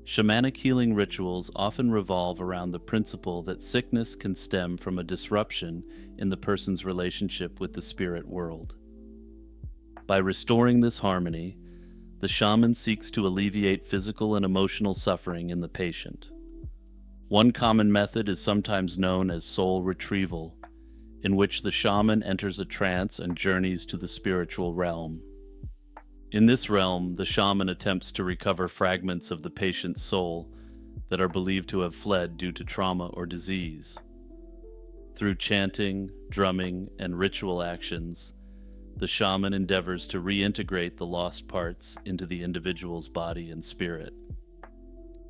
A: Shamanic healing rituals often revolve around the principle that sickness can stem from a disruption in the person's relationship with the spirit world. By restoring this harmony, the shaman seeks to alleviate physical and emotional suffering in the patient. One common method is sometimes known as soul retrieval, in which the shaman enters a trance and journeys to the spiritual realm. In this realm, the shaman attempts to recover fragments of the patient's soul that are believed to have fled due to trauma or disease. Through chanting, drumming, and ritual actions, the shaman endeavors to reintegrate the lost parts into the individual's body and spirit.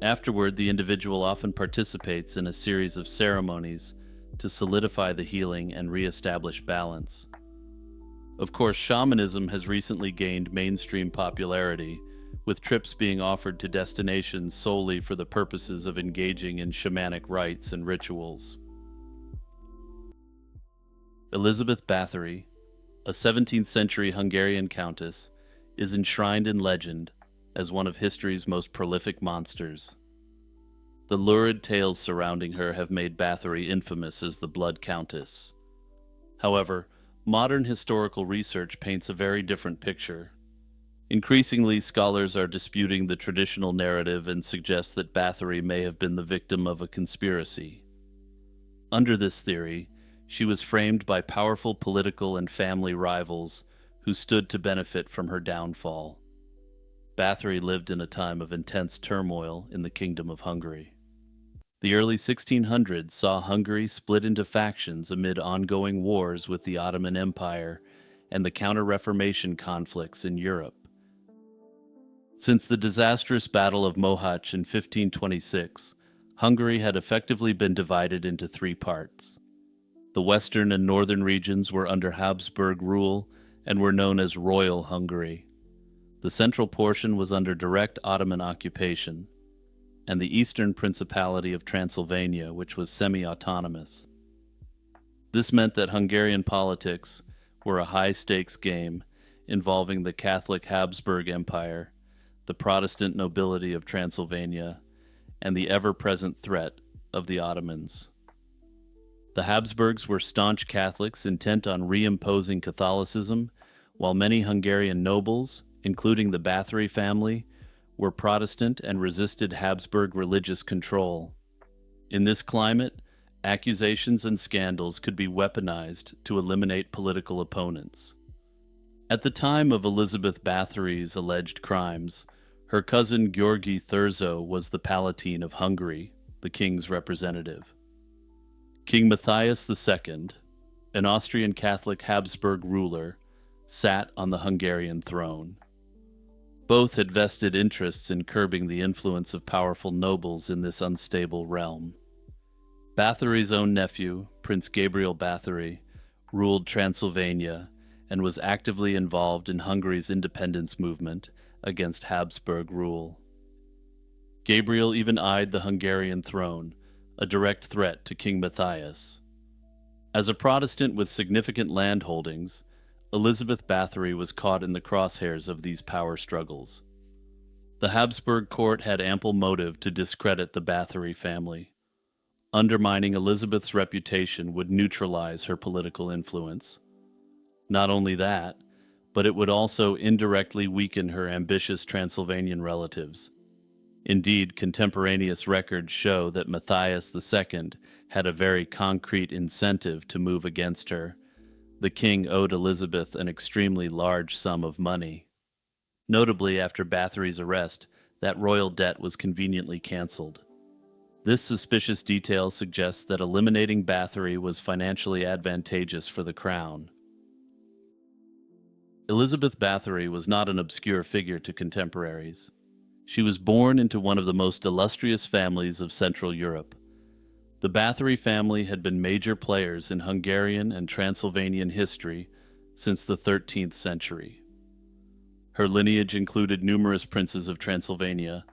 A: Afterward, the individual often participates in a series of ceremonies to solidify the healing and reestablish balance. Of course, shamanism has recently gained mainstream popularity, with trips being offered to destinations solely for the purposes of engaging in shamanic rites and rituals. Elizabeth Bathory, a 17th century Hungarian countess, is enshrined in legend as one of history's most prolific monsters. The lurid tales surrounding her have made Bathory infamous as the Blood Countess. However, modern historical research paints a very different picture. Increasingly, scholars are disputing the traditional narrative and suggest that Bathory may have been the victim of a conspiracy. Under this theory, she was framed by powerful political and family rivals who stood to benefit from her downfall. Bathory lived in a time of intense turmoil in the Kingdom of Hungary. The early 1600s saw Hungary split into factions amid ongoing wars with the Ottoman Empire and the Counter-Reformation conflicts in Europe. Since the disastrous Battle of Mohacs in 1526, Hungary had effectively been divided into three parts. The western and northern regions were under Habsburg rule and were known as Royal Hungary. The central portion was under direct Ottoman occupation, and the eastern Principality of Transylvania, which was semi-autonomous. This meant that Hungarian politics were a high-stakes game involving the Catholic Habsburg Empire, the Protestant nobility of Transylvania, and the ever-present threat of the Ottomans. The Habsburgs were staunch Catholics intent on reimposing Catholicism, while many Hungarian nobles, including the Bathory family, were Protestant and resisted Habsburg religious control. In this climate, accusations and scandals could be weaponized to eliminate political opponents. At the time of Elizabeth Bathory's alleged crimes, her cousin György Thurzo was the Palatine of Hungary, the king's representative. King Matthias II, an Austrian Catholic Habsburg ruler, sat on the Hungarian throne. Both had vested interests in curbing the influence of powerful nobles in this unstable realm. Bathory's own nephew, Prince Gabriel Bathory, ruled Transylvania and was actively involved in Hungary's independence movement against Habsburg rule. Gabriel even eyed the Hungarian throne, a direct threat to King Matthias. As a Protestant with significant land holdings, Elizabeth Bathory was caught in the crosshairs of these power struggles. The Habsburg court had ample motive to discredit the Bathory family. Undermining Elizabeth's reputation would neutralize her political influence. Not only that, but it would also indirectly weaken her ambitious Transylvanian relatives. Indeed, contemporaneous records show that Matthias II had a very concrete incentive to move against her. The king owed Elizabeth an extremely large sum of money. Notably, after Bathory's arrest, that royal debt was conveniently cancelled. This suspicious detail suggests that eliminating Bathory was financially advantageous for the crown. Elizabeth Bathory was not an obscure figure to contemporaries. She was born into one of the most illustrious families of Central Europe. The Bathory family had been major players in Hungarian and Transylvanian history since the 13th century. Her lineage included numerous princes of Transylvania,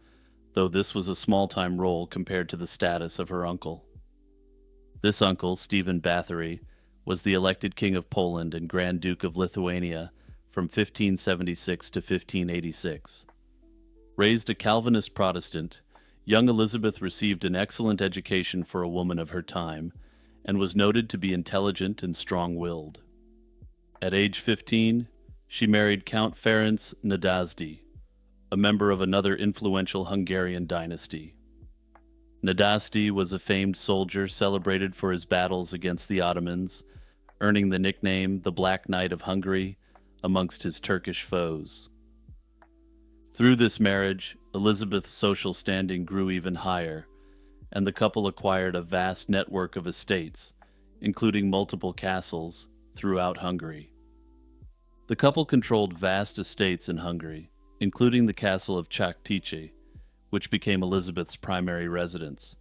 A: though this was a small-time role compared to the status of her uncle. This uncle, Stephen Bathory, was the elected King of Poland and Grand Duke of Lithuania from 1576 to 1586. Raised a Calvinist Protestant, young Elizabeth received an excellent education for a woman of her time and was noted to be intelligent and strong-willed. At age 15, she married Count Ferenc Nadasdy, a member of another influential Hungarian dynasty. Nadasdy was a famed soldier celebrated for his battles against the Ottomans, earning the nickname the Black Knight of Hungary amongst his Turkish foes. Through this marriage, Elizabeth's social standing grew even higher, and the couple acquired a vast network of estates, including multiple castles, throughout Hungary. The couple controlled vast estates in Hungary, including the castle of Chaktice, which became Elizabeth's primary residence.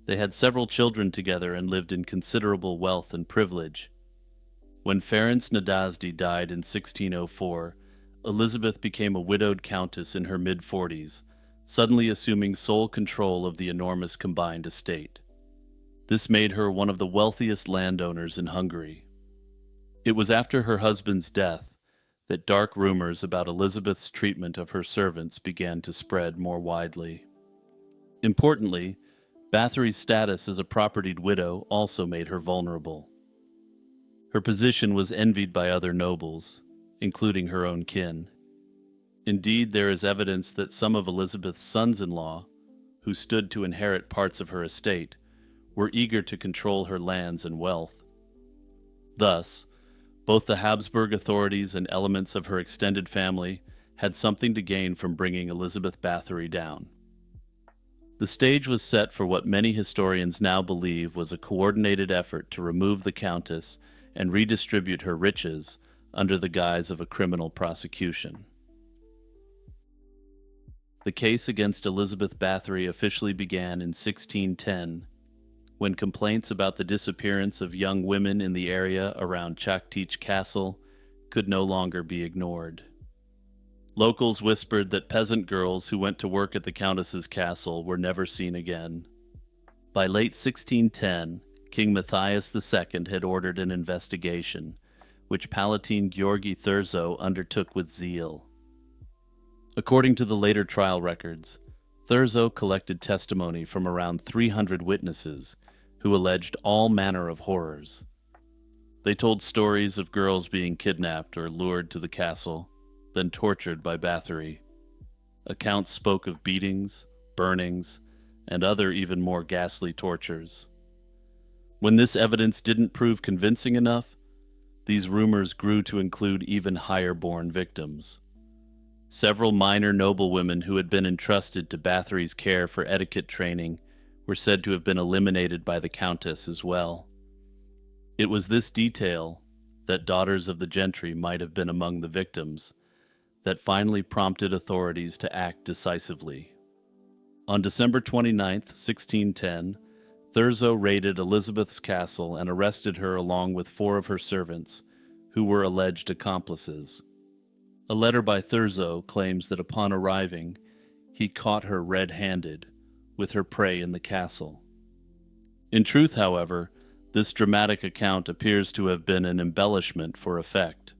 A: They had several children together and lived in considerable wealth and privilege. When Ferenc Nadasdy died in 1604, Elizabeth became a widowed countess in her mid-40s, suddenly assuming sole control of the enormous combined estate. This made her one of the wealthiest landowners in Hungary. It was after her husband's death that dark rumors about Elizabeth's treatment of her servants began to spread more widely. Importantly, Bathory's status as a propertied widow also made her vulnerable. Her position was envied by other nobles, including her own kin. Indeed, there is evidence that some of Elizabeth's sons-in-law, who stood to inherit parts of her estate, were eager to control her lands and wealth. Thus, both the Habsburg authorities and elements of her extended family had something to gain from bringing Elizabeth Bathory down. The stage was set for what many historians now believe was a coordinated effort to remove the Countess and redistribute her riches under the guise of a criminal prosecution. The case against Elizabeth Bathory officially began in 1610, when complaints about the disappearance of young women in the area around Chaktice Castle could no longer be ignored. Locals whispered that peasant girls who went to work at the Countess's castle were never seen again. By late 1610, King Matthias II had ordered an investigation, which Palatine Georgi Thurzo undertook with zeal. According to the later trial records, Thurzo collected testimony from around 300 witnesses who alleged all manner of horrors. They told stories of girls being kidnapped or lured to the castle, then tortured by Bathory. Accounts spoke of beatings, burnings, and other even more ghastly tortures. When this evidence didn't prove convincing enough, these rumors grew to include even higher-born victims. Several minor noblewomen who had been entrusted to Bathory's care for etiquette training were said to have been eliminated by the Countess as well. It was this detail, that daughters of the gentry might have been among the victims, that finally prompted authorities to act decisively. On December 29, 1610, Thurzo raided Elizabeth's castle and arrested her along with 4 of her servants, who were alleged accomplices. A letter by Thurzo claims that upon arriving, he caught her red-handed, with her prey in the castle. In truth, however, this dramatic account appears to have been an embellishment for effect.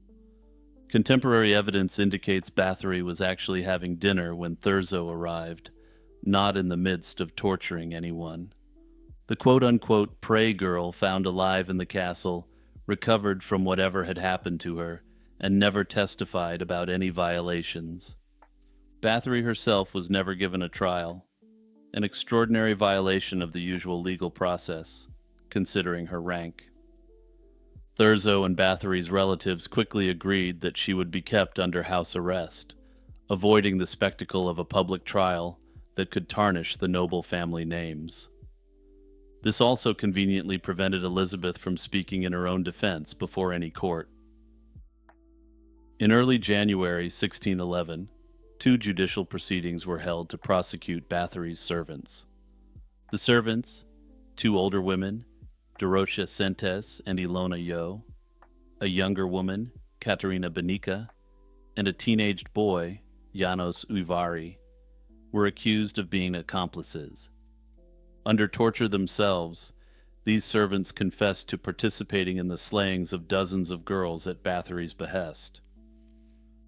A: Contemporary evidence indicates Bathory was actually having dinner when Thurzo arrived, not in the midst of torturing anyone. The quote-unquote prey girl found alive in the castle recovered from whatever had happened to her and never testified about any violations. Bathory herself was never given a trial, an extraordinary violation of the usual legal process, considering her rank. Thurzo and Bathory's relatives quickly agreed that she would be kept under house arrest, avoiding the spectacle of a public trial that could tarnish the noble family names. This also conveniently prevented Elizabeth from speaking in her own defense before any court. In early January 1611, two judicial proceedings were held to prosecute Bathory's servants. The servants, two older women, Dorothea Sentes and Ilona Yo, a younger woman, Katerina Benica, and a teenaged boy, Janos Uvari, were accused of being accomplices. Under torture themselves, these servants confessed to participating in the slayings of dozens of girls at Bathory's behest.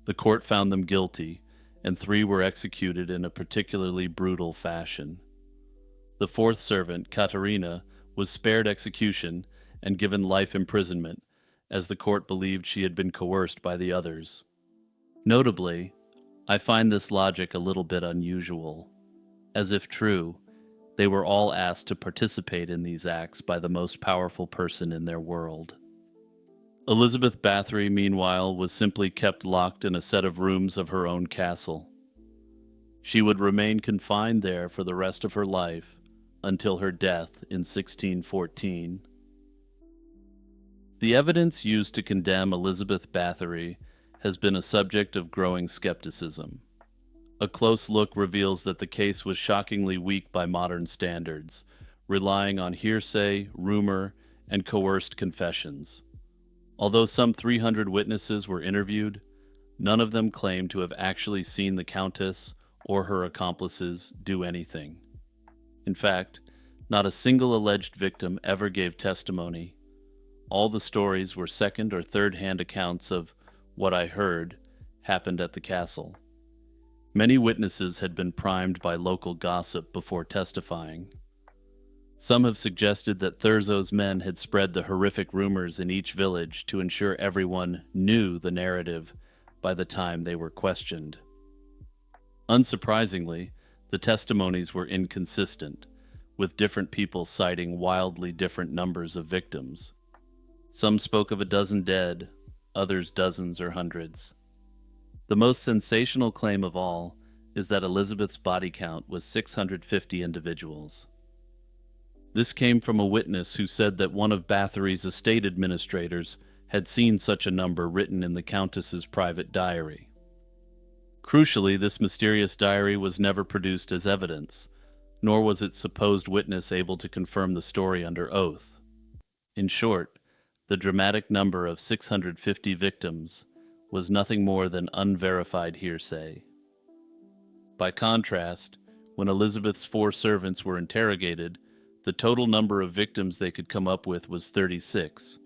A: The court found them guilty, and 3 were executed in a particularly brutal fashion. The 4th servant, Katerina, was spared execution and given life imprisonment, as the court believed she had been coerced by the others. Notably, I find this logic a little bit unusual. As if true, they were all asked to participate in these acts by the most powerful person in their world. Elizabeth Bathory, meanwhile, was simply kept locked in a set of rooms of her own castle. She would remain confined there for the rest of her life until her death in 1614. The evidence used to condemn Elizabeth Bathory has been a subject of growing skepticism. A close look reveals that the case was shockingly weak by modern standards, relying on hearsay, rumor, and coerced confessions. Although some 300 witnesses were interviewed, none of them claimed to have actually seen the Countess or her accomplices do anything. In fact, not a single alleged victim ever gave testimony. All the stories were second or third-hand accounts of what I heard happened at the castle. Many witnesses had been primed by local gossip before testifying. Some have suggested that Thurzo's men had spread the horrific rumors in each village to ensure everyone knew the narrative by the time they were questioned. Unsurprisingly, the testimonies were inconsistent, with different people citing wildly different numbers of victims. Some spoke of a dozen dead, others dozens or hundreds. The most sensational claim of all is that Elizabeth's body count was 650 individuals. This came from a witness who said that one of Bathory's estate administrators had seen such a number written in the Countess's private diary. Crucially, this mysterious diary was never produced as evidence, nor was its supposed witness able to confirm the story under oath. In short, the dramatic number of 650 victims was nothing more than unverified hearsay. By contrast, when Elizabeth's 4 servants were interrogated, the total number of victims they could come up with was 36.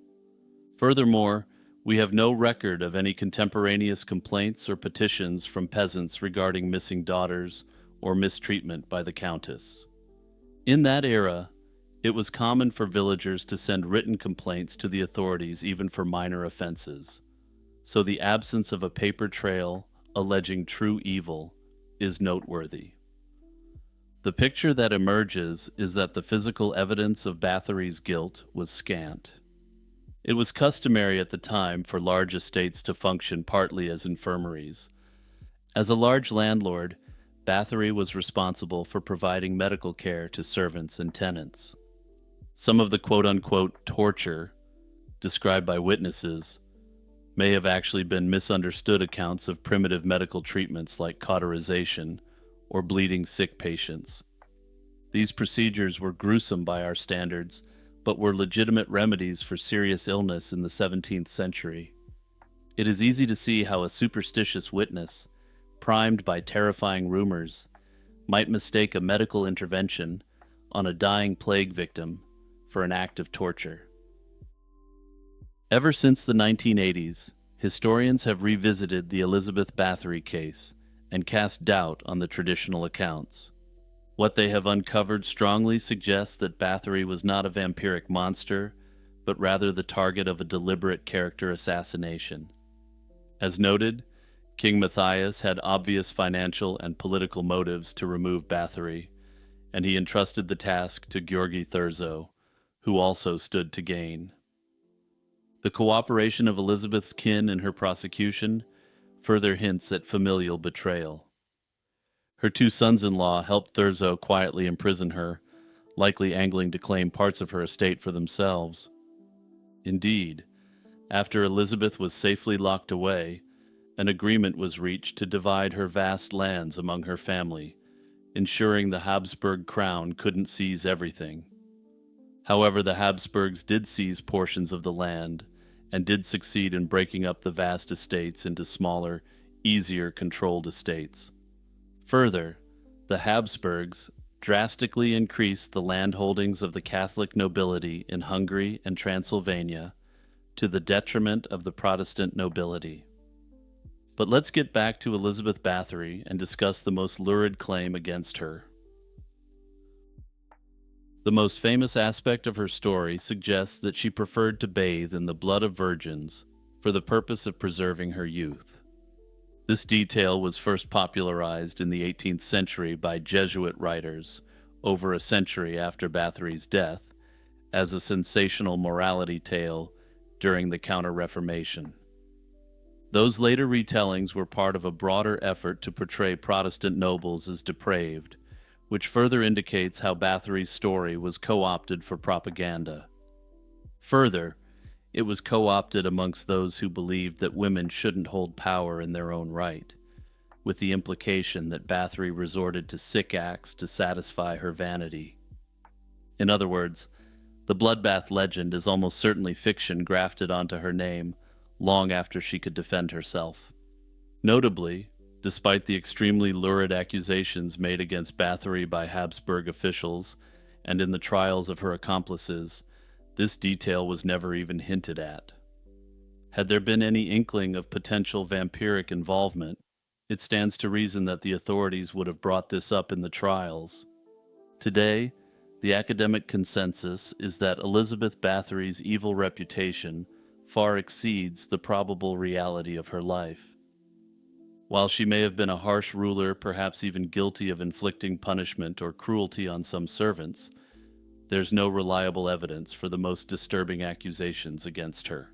A: Furthermore, we have no record of any contemporaneous complaints or petitions from peasants regarding missing daughters or mistreatment by the Countess. In that era, it was common for villagers to send written complaints to the authorities even for minor offenses, so the absence of a paper trail alleging true evil is noteworthy. The picture that emerges is that the physical evidence of Bathory's guilt was scant. It was customary at the time for large estates to function partly as infirmaries. As a large landlord, Bathory was responsible for providing medical care to servants and tenants. Some of the quote-unquote torture described by witnesses may have actually been misunderstood accounts of primitive medical treatments like cauterization or bleeding sick patients. These procedures were gruesome by our standards, but were legitimate remedies for serious illness in the 17th century. It is easy to see how a superstitious witness, primed by terrifying rumors, might mistake a medical intervention on a dying plague victim for an act of torture. Ever since the 1980s, historians have revisited the Elizabeth Bathory case and cast doubt on the traditional accounts. What they have uncovered strongly suggests that Bathory was not a vampiric monster, but rather the target of a deliberate character assassination. As noted, King Matthias had obvious financial and political motives to remove Bathory, and he entrusted the task to Georgi Thurzo, who also stood to gain. The cooperation of Elizabeth's kin in her prosecution further hints at familial betrayal. Her two sons-in-law helped Thurzo quietly imprison her, likely angling to claim parts of her estate for themselves. Indeed, after Elizabeth was safely locked away, an agreement was reached to divide her vast lands among her family, ensuring the Habsburg crown couldn't seize everything. However, the Habsburgs did seize portions of the land and did succeed in breaking up the vast estates into smaller, easier controlled estates. Further, the Habsburgs drastically increased the land holdings of the Catholic nobility in Hungary and Transylvania to the detriment of the Protestant nobility. But let's get back to Elizabeth Bathory and discuss the most lurid claim against her. The most famous aspect of her story suggests that she preferred to bathe in the blood of virgins for the purpose of preserving her youth. This detail was first popularized in the 18th century by Jesuit writers over a century after Bathory's death as a sensational morality tale during the Counter-Reformation. Those later retellings were part of a broader effort to portray Protestant nobles as depraved, which further indicates how Bathory's story was co-opted for propaganda. Further, it was co-opted amongst those who believed that women shouldn't hold power in their own right, with the implication that Bathory resorted to sick acts to satisfy her vanity. In other words, the bloodbath legend is almost certainly fiction grafted onto her name long after she could defend herself. Notably, despite the extremely lurid accusations made against Bathory by Habsburg officials and in the trials of her accomplices, this detail was never even hinted at. Had there been any inkling of potential vampiric involvement, it stands to reason that the authorities would have brought this up in the trials. Today, the academic consensus is that Elizabeth Bathory's evil reputation far exceeds the probable reality of her life. While she may have been a harsh ruler, perhaps even guilty of inflicting punishment or cruelty on some servants, there's no reliable evidence for the most disturbing accusations against her.